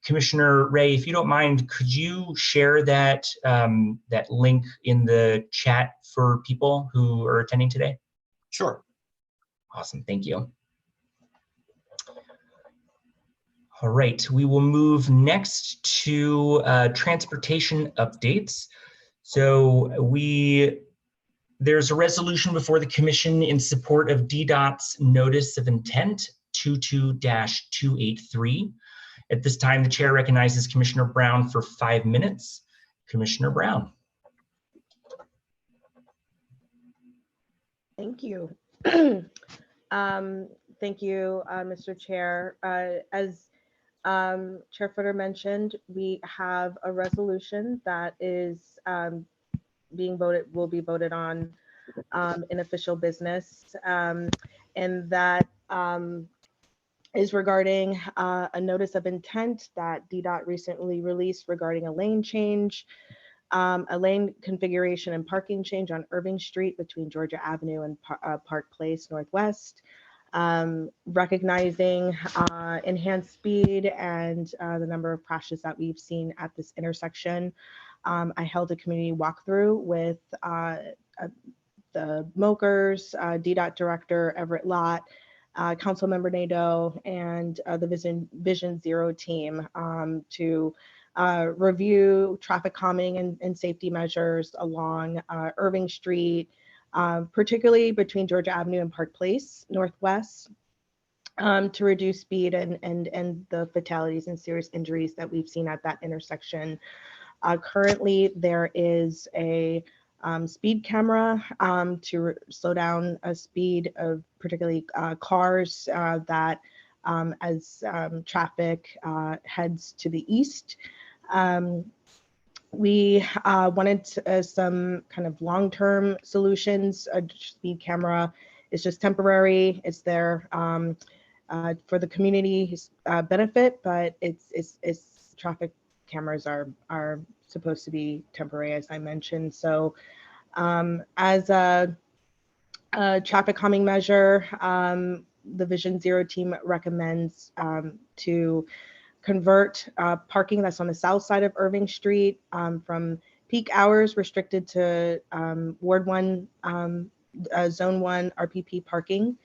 Commissioner Ray, if you don't mind, could you share that, that link in the chat for people who are attending today?
Sure.
Awesome, thank you. All right, we will move next to transportation updates. So there's a resolution before the commission in support of DDOT's notice of intent 22-283. At this time, the chair recognizes Commissioner Brown for 5 minutes. Commissioner Brown.
Thank you. Thank you, Mr. Chair. As Chair Footer mentioned, we have a resolution that is will be voted on in official business, and that is regarding a notice of intent that DDOT recently released regarding a lane change, a lane configuration and parking change on Irving Street between Georgia Avenue and Park Place Northwest, recognizing enhanced speed and the number of crashes that we've seen at this intersection. I held a community walkthrough with the Mokers, DDOT Director Everett Lott, Councilmember Nadeau, and the Vision Zero team to review traffic calming and safety measures along Irving Street, particularly between Georgia Avenue and Park Place Northwest, to reduce speed and the fatalities and serious injuries that we've seen at that intersection. Currently, there is a speed camera to slow down a speed of particularly cars that as traffic heads to the east. We wanted some kind of long-term solutions. A speed camera is just temporary. It's there for the community's benefit, but it's traffic cameras are supposed to be temporary, as I mentioned. So as a traffic calming measure, the Vision Zero team recommends to convert parking that's on the south side of Irving Street from peak hours restricted to Ward 1, Zone 1 RPP parking.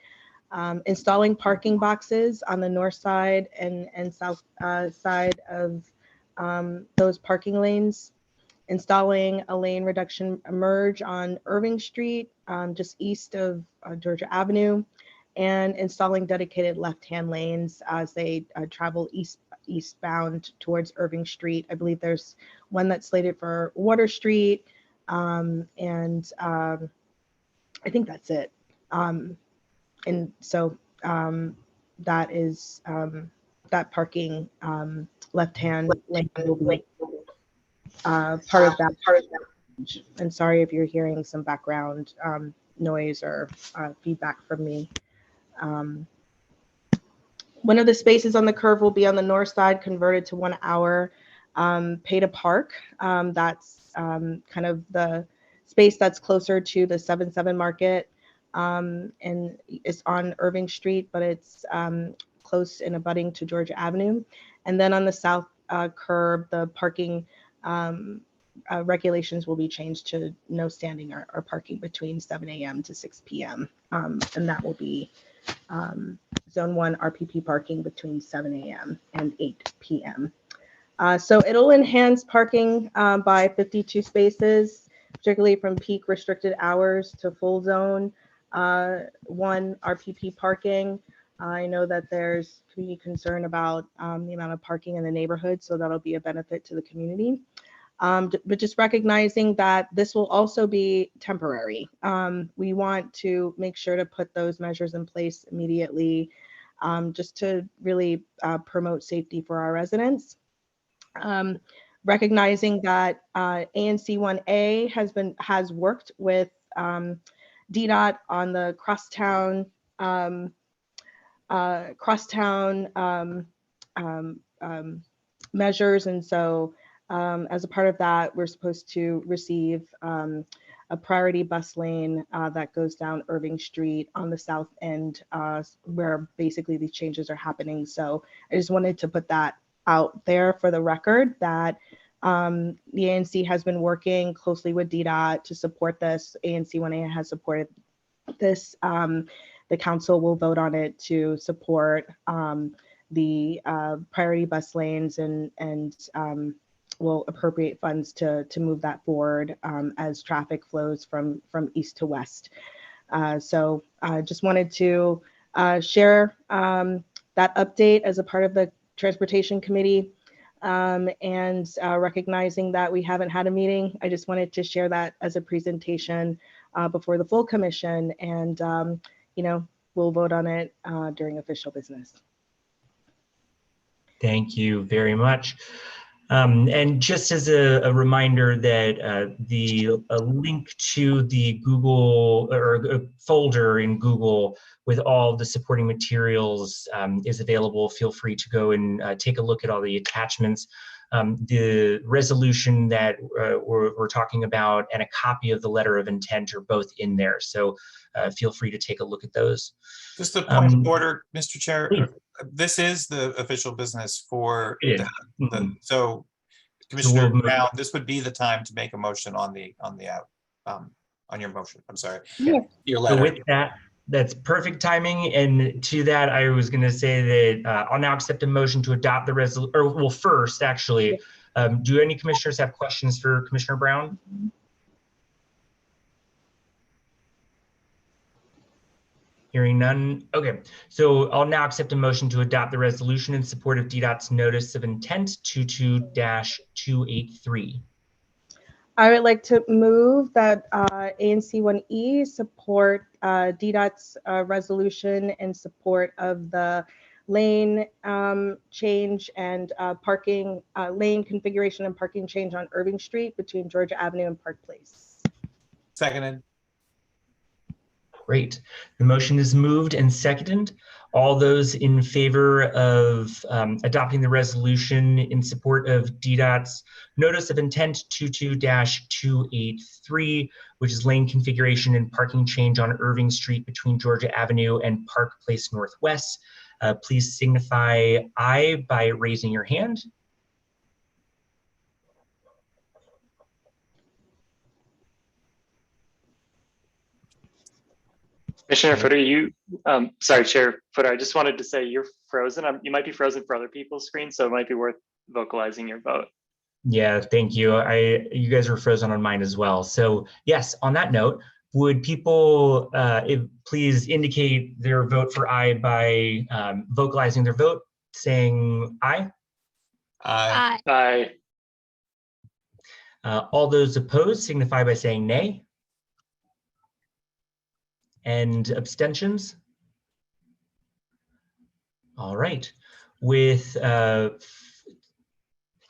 Installing parking boxes on the north side and south side of those parking lanes. Installing a lane reduction merge on Irving Street, just east of Georgia Avenue, and installing dedicated left-hand lanes as they travel eastbound towards Irving Street. I believe there's one that's slated for Water Street, and I think that's it. And so that is that parking left-hand lane will be part of that. And sorry if you're hearing some background noise or feedback from me. One of the spaces on the curve will be on the north side, converted to 1 hour pay to park. That's kind of the space that's closer to the 7-7 market, and it's on Irving Street, but it's close and abutting to Georgia Avenue. And then on the south curb, the parking regulations will be changed to no standing or parking between 7 a.m. to 6 p.m. And that will be Zone 1 RPP parking between 7 a.m. and 8 p.m. So it'll enhance parking by 52 spaces, particularly from peak restricted hours to full Zone 1 RPP parking. I know that there's community concern about the amount of parking in the neighborhood, so that'll be a benefit to the community. But just recognizing that this will also be temporary. We want to make sure to put those measures in place immediately, just to really promote safety for our residents. Recognizing that ANC 1A has worked with DDOT on the crosstown measures, and so as a part of that, we're supposed to receive a priority bus lane that goes down Irving Street on the south end, where basically these changes are happening. So I just wanted to put that out there for the record, that the ANC has been working closely with DDOT to support this. ANC 1A has supported this. The council will vote on it to support the priority bus lanes, and will appropriate funds to move that forward as traffic flows from east to west. So I just wanted to share that update as a part of the Transportation Committee, and recognizing that we haven't had a meeting. I just wanted to share that as a presentation before the full commission, and we'll vote on it during official business.
Thank you very much. And just as a reminder that the link to the Google or folder in Google with all the supporting materials is available. Feel free to go and take a look at all the attachments. The resolution that we're talking about and a copy of the letter of intent are both in there. So feel free to take a look at those.
Just a point of order, Mr. Chair.
Please.
This is the official business for
So
Commissioner Brown, this would be the time to make a motion on your motion. I'm sorry.
Yeah.
Your
So
letter.
with that, that's perfect timing. And to that, I was going to say that I'll now accept a motion to adopt the resolution. Or well, first, actually, do any commissioners have questions for Commissioner Brown? Hearing none. Okay, so I'll now accept a motion to adopt the resolution in support of DDOT's notice of intent 22-283.
I would like to move that ANC 1E support DDOT's resolution in support of the lane change and parking lane configuration and parking change on Irving Street between Georgia Avenue and Park Place.
Seconded.
Great. The motion is moved and seconded. All those in favor of adopting the resolution in support of DDOT's Notice of Intent 22-283, which is lane configuration and parking change on Irving Street between Georgia Avenue and Park Place Northwest, please signify aye by raising your hand.
Commissioner Footer, sorry, Chair Footer, I just wanted to say you're frozen. You might be frozen for other people's screens, so it might be worth vocalizing your vote.
Yeah, thank you. You guys were frozen on mine as well. So yes, on that note, would people please indicate their vote for aye by vocalizing their vote, saying aye?
Aye. Aye.
All those opposed signify by saying nay. And abstentions? All right. With, in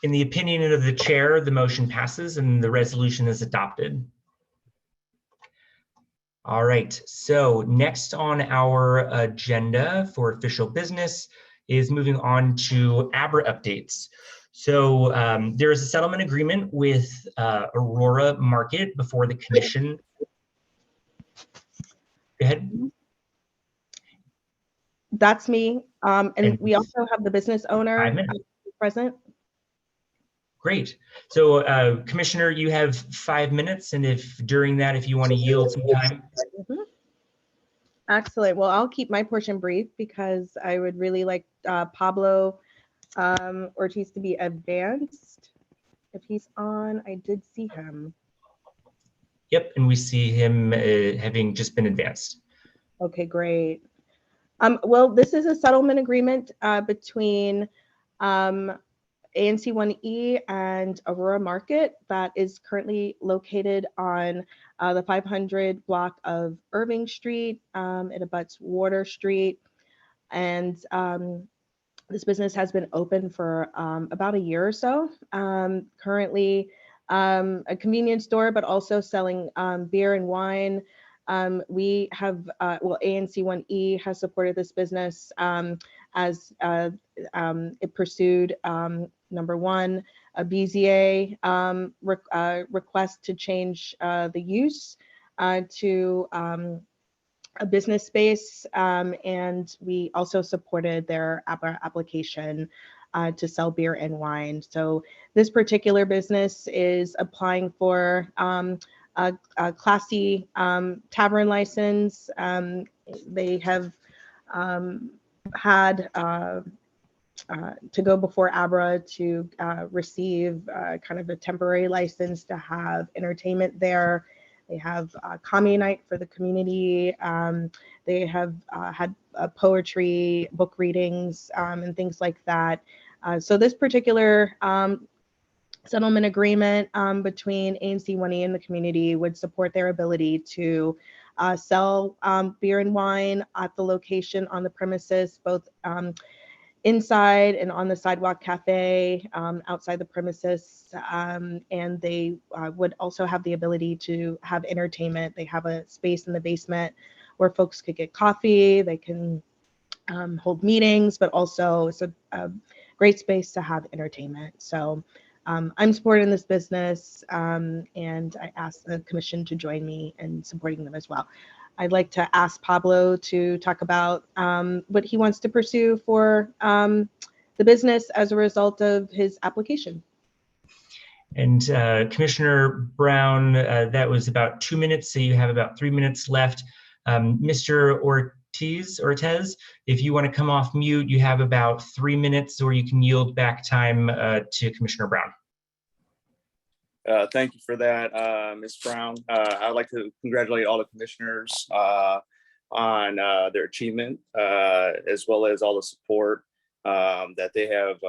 the opinion of the chair, the motion passes and the resolution is adopted. All right, so next on our agenda for official business is moving on to ABRA updates. So there is a settlement agreement with Aroura Market before the commission. Go ahead.
That's me. And we also have the business owner present.
Great. So Commissioner, you have 5 minutes, and if during that, if you want to yield some time.
Excellent. Well, I'll keep my portion brief because I would really like Pablo Ortiz to be advanced. If he's on, I did see him.
Yep, and we see him having just been advanced.
Okay, great. Well, this is a settlement agreement between ANC 1E and Aroura Market that is currently located on the 500 block of Irving Street. It abuts Water Street. And this business has been open for about a year or so. Currently a convenience store, but also selling beer and wine. We have, well, ANC 1E has supported this business as it pursued, number one, a BZA request to change the use to a business space. And we also supported their ABRA application to sell beer and wine. So this particular business is applying for a Class C tavern license. They have had to go before ABRA to receive kind of a temporary license to have entertainment there. They have commune night for the community. They have had poetry, book readings, and things like that. So this particular settlement agreement between ANC 1E and the community would support their ability to sell beer and wine at the location on the premises, both inside and on the sidewalk cafe outside the premises. And they would also have the ability to have entertainment. They have a space in the basement where folks could get coffee. They can hold meetings, but also it's a great space to have entertainment. So I'm supporting this business and I ask the commission to join me in supporting them as well. I'd like to ask Pablo to talk about what he wants to pursue for the business as a result of his application.
And Commissioner Brown, that was about 2 minutes, so you have about 3 minutes left. Mr. Ortiz, if you want to come off mute, you have about 3 minutes, or you can yield back time to Commissioner Brown.
Thank you for that, Ms. Brown. I'd like to congratulate all the commissioners on their achievement, as well as all the support that they have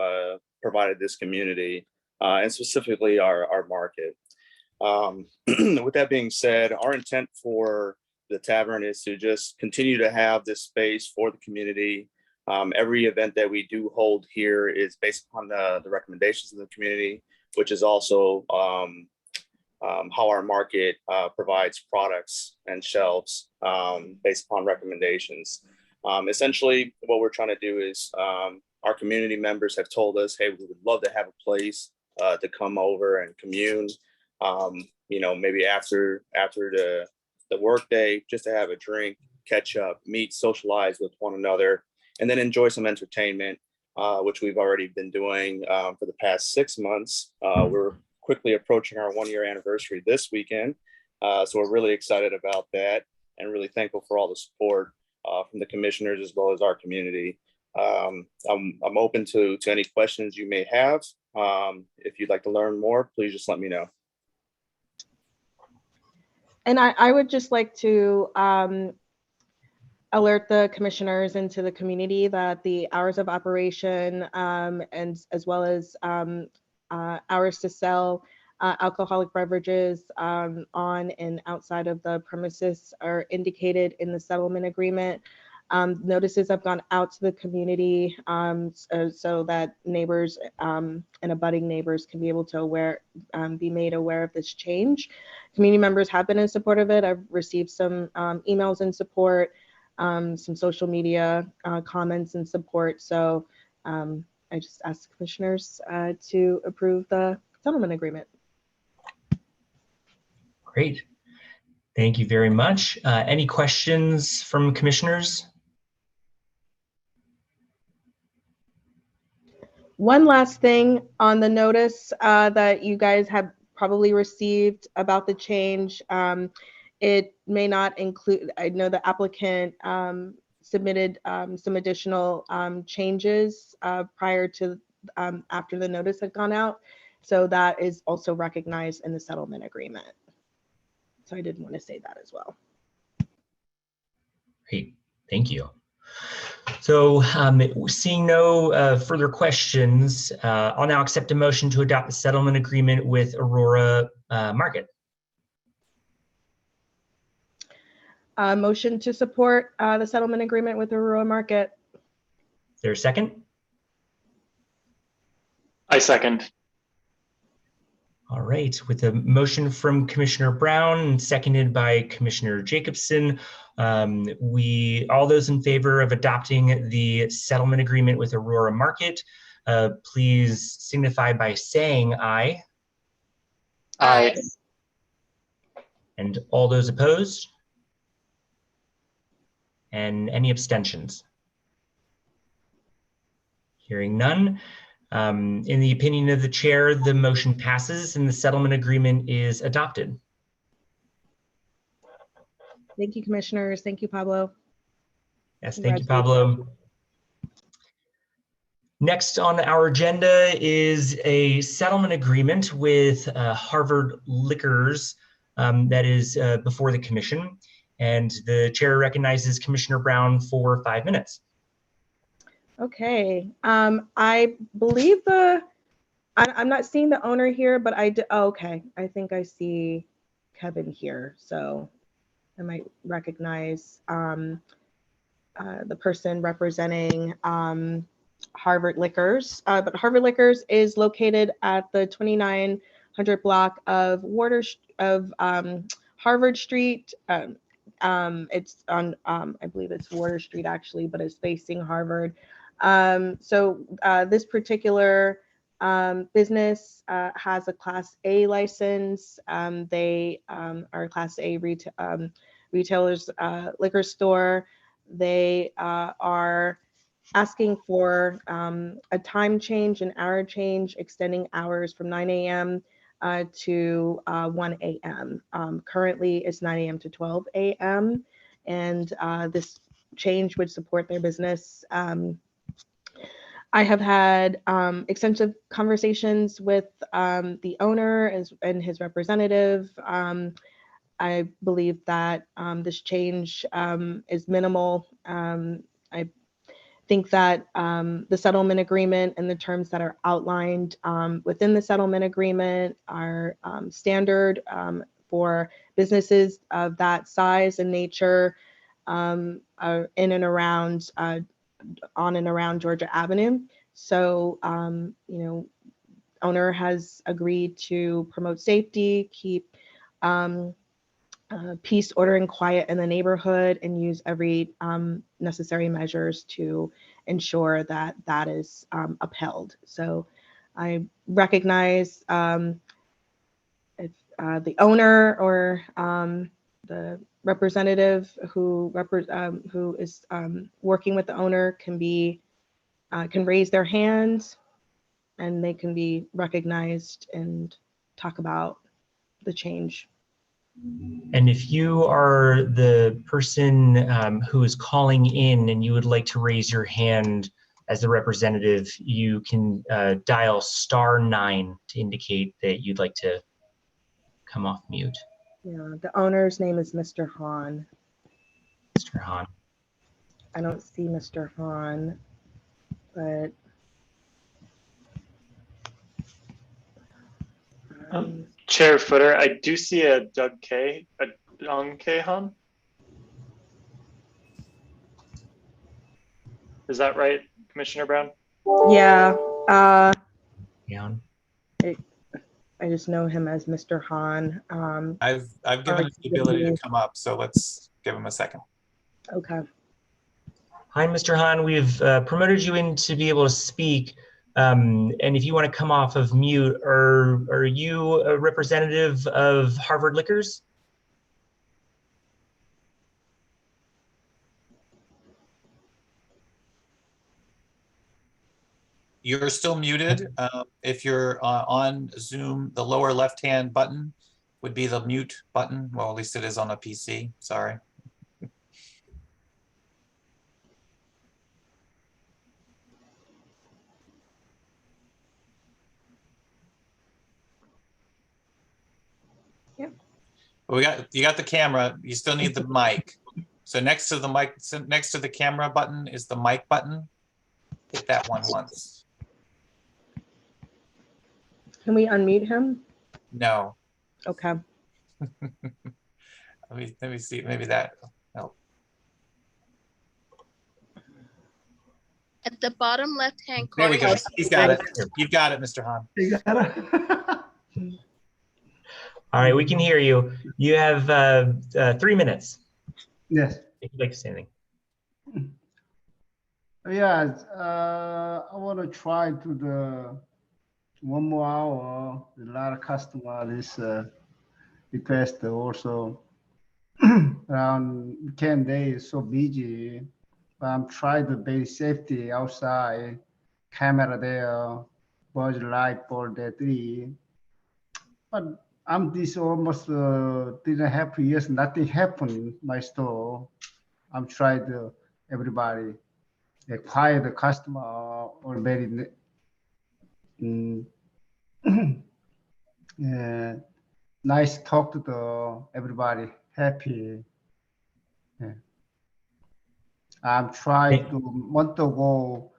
provided this community, and specifically our market. With that being said, our intent for the tavern is to just continue to have this space for the community. Every event that we do hold here is based upon the recommendations of the community, which is also how our market provides products and shelves based upon recommendations. Essentially, what we're trying to do is our community members have told us, hey, we would love to have a place to come over and commune. You know, maybe after the work day, just to have a drink, catch up, meet, socialize with one another, and then enjoy some entertainment, which we've already been doing for the past 6 months. We're quickly approaching our 1-year anniversary this weekend. So we're really excited about that and really thankful for all the support from the commissioners as well as our community. I'm open to any questions you may have. If you'd like to learn more, please just let me know.
And I would just like to alert the commissioners and to the community that the hours of operation and as well as hours to sell alcoholic beverages on and outside of the premises are indicated in the settlement agreement. Notices have gone out to the community so that neighbors and abutting neighbors can be able to be made aware of this change. Community members have been in support of it. I've received some emails in support, some social media comments and support. So I just ask the commissioners to approve the settlement agreement.
Great. Thank you very much. Any questions from commissioners?
One last thing on the notice that you guys have probably received about the change. It may not include, I know the applicant submitted some additional changes prior to after the notice had gone out. So that is also recognized in the settlement agreement. So I did want to say that as well.
Great, thank you. So seeing no further questions, I'll now accept a motion to adopt the settlement agreement with Aroura Market.
Motion to support the settlement agreement with Aroura Market.
Is there a second?
I second.
All right, with a motion from Commissioner Brown and seconded by Commissioner Jacobson, all those in favor of adopting the settlement agreement with Aroura Market, please signify by saying aye.
Aye.
And all those opposed? And any abstentions? Hearing none. In the opinion of the chair, the motion passes and the settlement agreement is adopted.
Thank you, commissioners. Thank you, Pablo.
Yes, thank you, Pablo. Next on our agenda is a settlement agreement with Harvard Liquors that is before the commission. And the chair recognizes Commissioner Brown for 5 minutes.
Okay, I believe I'm not seeing the owner here, but okay, I think I see Kevin here, so I might recognize the person representing Harvard Liquors. But Harvard Liquors is located at the 2900 block of Harvard Street. It's on, I believe it's Water Street actually, but it's facing Harvard. So this particular business has a Class A license. They are a Class A retailers liquor store. They are asking for a time change, an hour change, extending hours from 9 a.m. To 1 a.m. Currently, it's 9 a.m. to 12 a.m. And this change would support their business. I have had extensive conversations with the owner and his representative. I believe that this change is minimal. think that the settlement agreement and the terms that are outlined within the settlement agreement are standard for businesses of that size and nature in and around, on and around Georgia Avenue. So, you know, owner has agreed to promote safety, keep peace, order, and quiet in the neighborhood, and use every necessary measures to ensure that that is upheld. So I recognize if the owner or the representative who is working with the owner can raise their hands, and they can be recognized and talk about the change.
And if you are the person who is calling in and you would like to raise your hand as the representative, you can dial *9 to indicate that you'd like to come off mute.
Yeah, the owner's name is Mr. Hahn.
Mr. Hahn.
I don't see Mr. Hahn, but
Chair Footer, I do see a Dong K. Han. Is that right, Commissioner Brown?
yeah,
Yeah.
I just know him as Mr. Hahn.
I've given him the ability to come up, so let's give him a second.
Okay.
Hi, Mr. Hahn. We've promoted you in to be able to speak. And if you want to come off of mute, are you a representative of Harvard Liquors?
You're still muted. If you're on Zoom, the lower left-hand button would be the mute button. Well, at least it is on a PC. Sorry.
Yep.
You got the camera. You still need the mic. So next to the mic, next to the camera button is the mic button. Hit that one once.
Can we unmute him?
No.
Okay.
Let me see. Maybe that help.
At the bottom left-hand
There
corner.
we go. He's got it. You've got it, Mr. Hahn.
All right, we can hear you. You have 3 minutes.
Yes.
If you'd like to say anything.
Yeah, I want to try to the 1 more hour. A lot of customers request also. Around weekend day is so busy. But I'm trying to basic safety outside, camera there, buzz light for the 3. But I'm this almost 3.5 years, nothing happened in my store. I'm trying to everybody acquire the customer or very nice talk to the everybody, happy. Yeah. I'm trying to want to go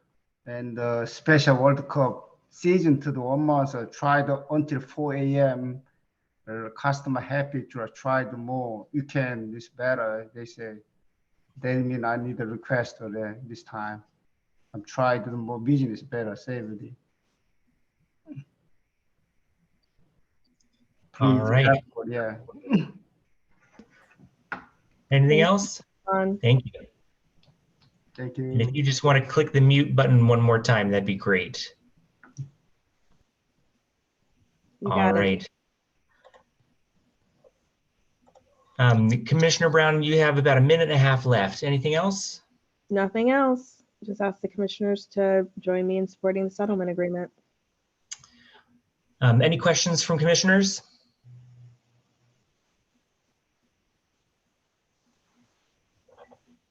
and the special World Cup season to the 1 month. I tried until 4 a.m. Customer happy to try the more. You can, it's better. They say, they mean I need a request for this time. I'm trying to do more business better, safety.
All right.
Yeah.
Anything else? Thank you.
Thank you.
And if you just want to click the mute button 1 more time, that'd be great. All right. Commissioner Brown, you have about 1.5 minutes left. Anything else?
Nothing else. Just ask the commissioners to join me in supporting the settlement agreement.
Any questions from commissioners?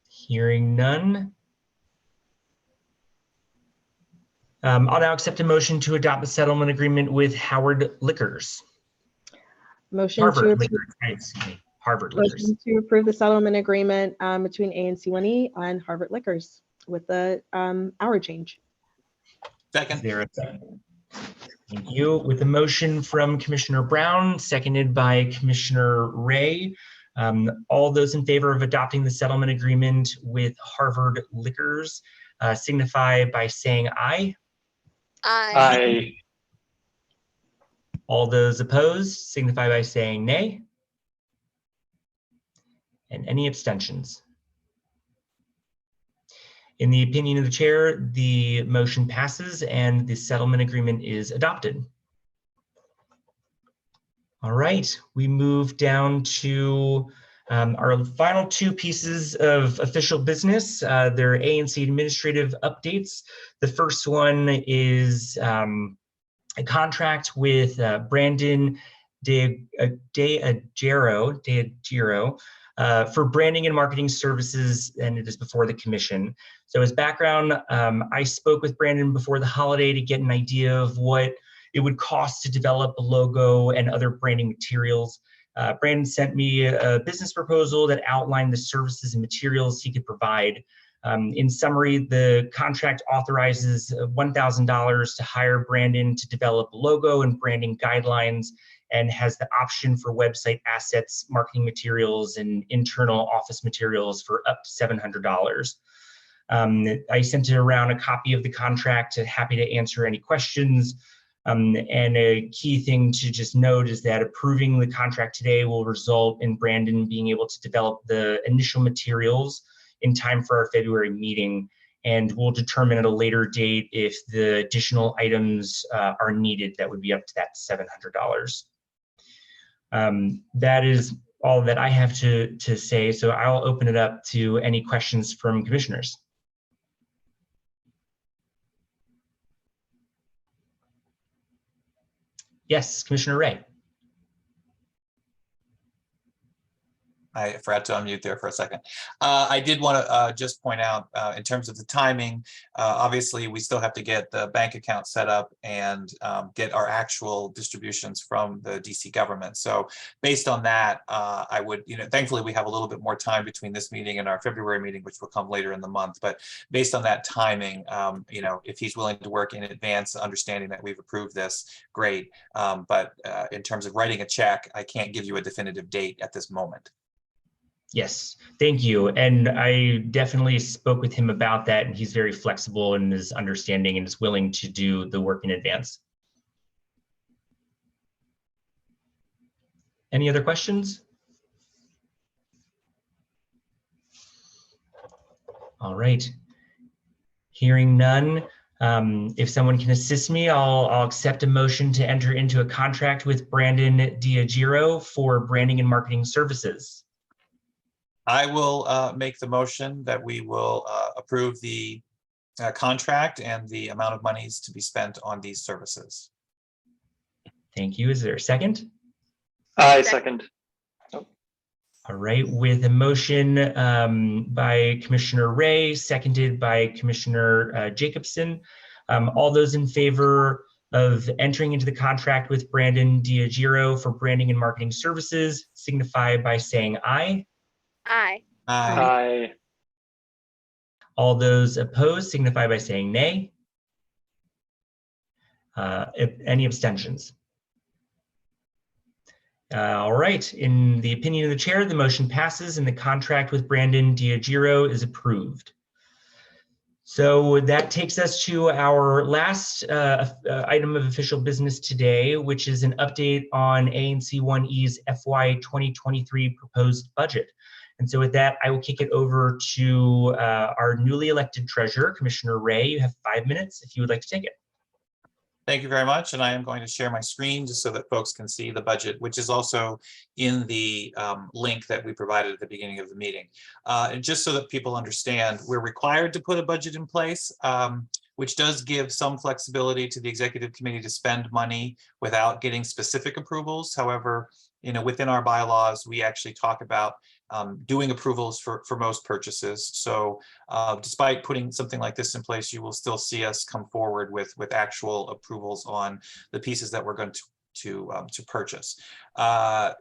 Hearing none. I'll now accept a motion to adopt the settlement agreement with Howard Liquors. Harvard Liquors, excuse me, Harvard Liquors.
Motion to approve the settlement agreement between ANC1E and Harvard Liquors. with the hour change.
Second.
Is there a second? Thank you. With a motion from Commissioner Brown, seconded by Commissioner Ray, all those in favor of adopting the settlement agreement with Harvard Liquors signify by saying aye.
Aye.
All those opposed signify by saying nay. And any abstentions? In the opinion of the chair, the motion passes and the settlement agreement is adopted. All right, we move down to our final two pieces of official business. They're ANC administrative updates. The first one is a contract with Brandon DeAgiro for branding and marketing services, and it is before the commission. So as background, I spoke with Brandon before the holiday to get an idea of what it would cost to develop a logo and other branding materials. Brandon sent me a business proposal that outlined the services and materials he could provide. In summary, the contract authorizes $1,000 to hire Brandon to develop a logo and branding guidelines, and has the option for website assets, marketing materials, and internal office materials for up to $700. I sent around a copy of the contract, happy to answer any questions. And a key thing to just note is that approving the contract today will result in Brandon being able to develop the initial materials in time for our February meeting, and we'll determine at a later date if the additional items are needed that would be up to that $700. That is all that I have to say, so I'll open it up to any questions from commissioners. Yes, Commissioner Ray.
I forgot to unmute there for a second. I did want to just point out in terms of the timing, obviously we still have to get the bank account set up and get our actual distributions from the DC government. So based on that, I would, thankfully we have a little bit more time between this meeting and our February meeting, which will come later in the month. But based on that timing, if he's willing to work in advance, understanding that we've approved this, great. But in terms of writing a check, I can't give you a definitive date at this moment.
Yes, thank you. And I definitely spoke with him about that, and he's very flexible in his understanding and is willing to do the work in advance. Any other questions? All right. Hearing none, if someone can assist me, I'll accept a motion to enter into a contract with Brandon DeAgiro for branding and marketing services.
I will make the motion that we will approve the contract and the amount of monies to be spent on these services.
Thank you. Is there a second?
I second.
All right, with a motion by Commissioner Ray, seconded by Commissioner Jacobson. All those in favor of entering into the contract with Brandon DeAgiro for branding and marketing services signify by saying aye.
Aye.
Aye.
All those opposed signify by saying nay. Any abstentions? All right, in the opinion of the chair, the motion passes and the contract with Brandon DeAgiro is approved. So that takes us to our last item of official business today, which is an update on ANC 1E's FY 2023 proposed budget. And so with that, I will kick it over to our newly elected treasurer, Commissioner Ray. You have 5 minutes if you would like to take it.
Thank you very much. And I am going to share my screen just so that folks can see the budget, which is also in the link that we provided at the beginning of the meeting. And just so that people understand, we're required to put a budget in place, which does give some flexibility to the executive committee to spend money without getting specific approvals. However, within our bylaws, we actually talk about doing approvals for most purchases. So despite putting something like this in place, you will still see us come forward with actual approvals on the pieces that we're going to purchase.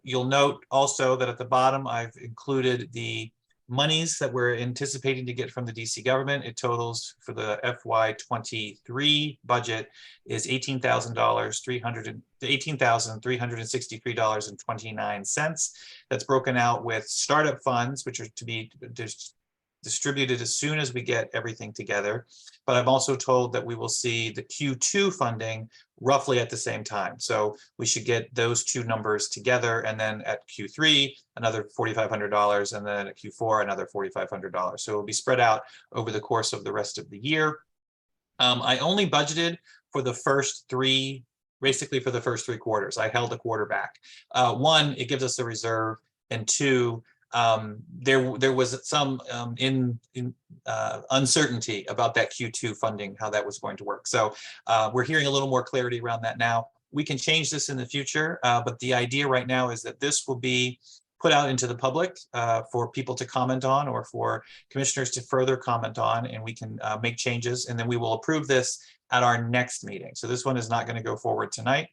You'll note also that at the bottom, I've included the monies that we're anticipating to get from the DC government. It totals for the FY23 budget is $18,363.29. That's broken out with startup funds, which are to be distributed as soon as we get everything together. But I'm also told that we will see the Q2 funding roughly at the same time. So we should get those two numbers together, and then at Q3, another $4,500, and then at Q4, another $4,500. So it will be spread out over the course of the rest of the year. I only budgeted for the first three, basically for the first 3 quarters. I held a quarter back. One, it gives us a reserve, and two, there was some uncertainty about that Q2 funding, how that was going to work. So we're hearing a little more clarity around that now. We can change this in the future, but the idea right now is that this will be put out into the public for people to comment on, or for commissioners to further comment on, and we can make changes, and then we will approve this at our next meeting. So this one is not going to go forward tonight.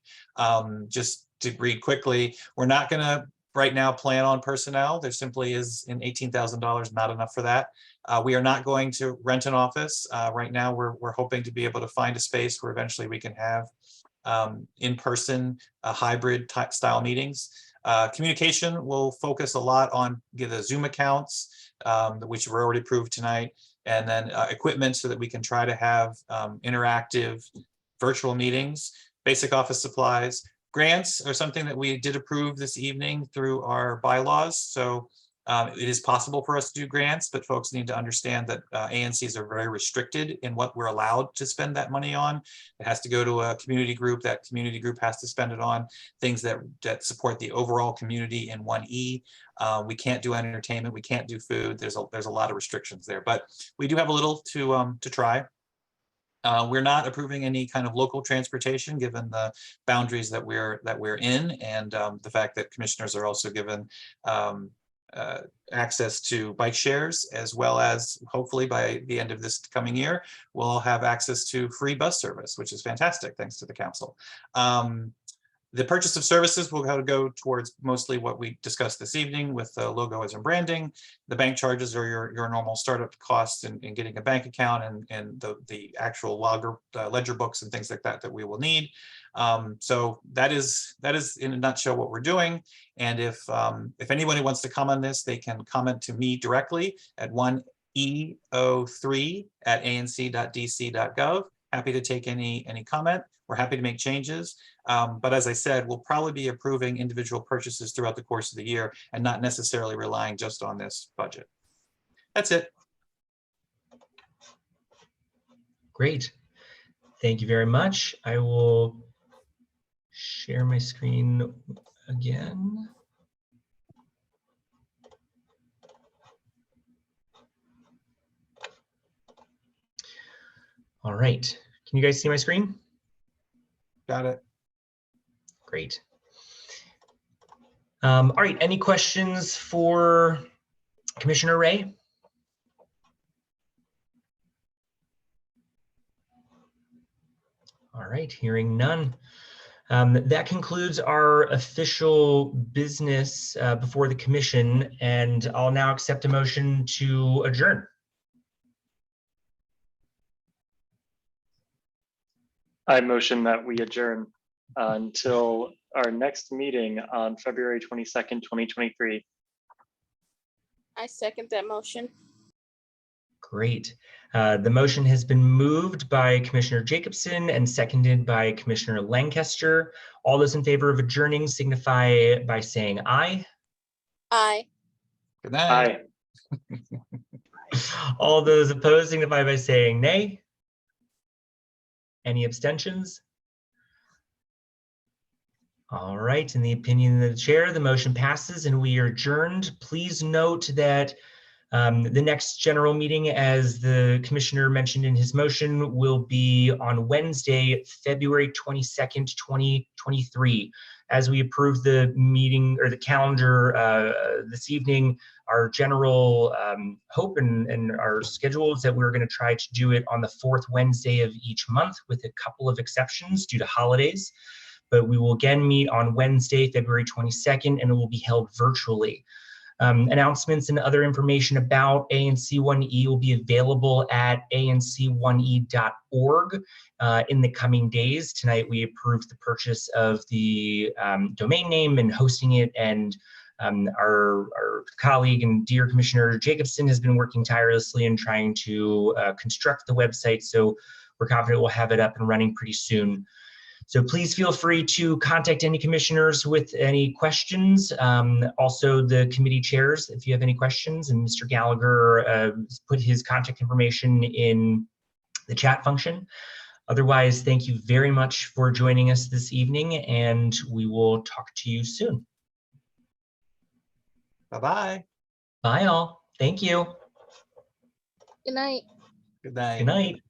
Just to read quickly, we're not going to right now plan on personnel. There simply is in $18,000 not enough for that. We are not going to rent an office. Right now we're hoping to be able to find a space where eventually we can have in-person hybrid type style meetings. Communication will focus a lot on the Zoom accounts, which were already approved tonight, and then equipment so that we can try to have interactive virtual meetings, basic office supplies. Grants are something that we did approve this evening through our bylaws. So it is possible for us to do grants, but folks need to understand that ANCs are very restricted in what we're allowed to spend that money on. It has to go to a community group. That community group has to spend it on things that support the overall community in 1E. We can't do entertainment. We can't do food. There's a lot of restrictions there, but we do have a little to try. We're not approving any kind of local transportation, given the boundaries that we're in, and the fact that commissioners are also given access to bike shares, as well as hopefully by the end of this coming year, we'll have access to free bus service, which is fantastic, thanks to the council. The purchase of services will go towards mostly what we discussed this evening with logos and branding. The bank charges are your normal startup costs in getting a bank account, and the actual ledger books and things like that we will need. So that is in a nutshell what we're doing. And if anybody wants to comment on this, they can comment to me directly at 1EO3@anc.dc.gov. Happy to take any comment. We're happy to make changes. But as I said, we'll probably be approving individual purchases throughout the course of the year and not necessarily relying just on this budget. That's it.
Great. Thank you very much. I will share my screen again. All right. Can you guys see my screen?
Got it.
Great. All right. Any questions for Commissioner Ray? All right. Hearing none. That concludes our official business before the commission, and I'll now accept a motion to adjourn.
I motion that we adjourn until our next meeting on February 22nd, 2023.
I second that motion.
Great. The motion has been moved by Commissioner Jacobson and seconded by Commissioner Lancaster. All those in favor of adjourning signify by saying aye.
Aye.
Good night.
Aye.
All those opposed signify by saying nay. Any abstentions? All right, in the opinion of the chair, the motion passes and we are adjourned. Please note that the next general meeting, as the commissioner mentioned in his motion, will be on Wednesday, February 22nd, 2023. As we approve the meeting or the calendar this evening, our general hope and our schedule is that we're going to try to do it on the 4th Wednesday of each month, with a couple of exceptions due to holidays. But we will again meet on Wednesday, February 22nd, and it will be held virtually. Announcements and other information about ANC1E will be available at anc1e.org in the coming days. Tonight, we approved the purchase of the domain name and hosting it, and our colleague and dear Commissioner Jacobson has been working tirelessly in trying to construct the website. So we're confident we'll have it up and running pretty soon. So please feel free to contact any commissioners with any questions. Also the committee chairs, if you have any questions, and Mr. Gallagher put his contact information in the chat function. Otherwise, thank you very much for joining us this evening, and we will talk to you soon.
Bye-bye.
Bye all. Thank you.
Good night.
Good night.
Good night.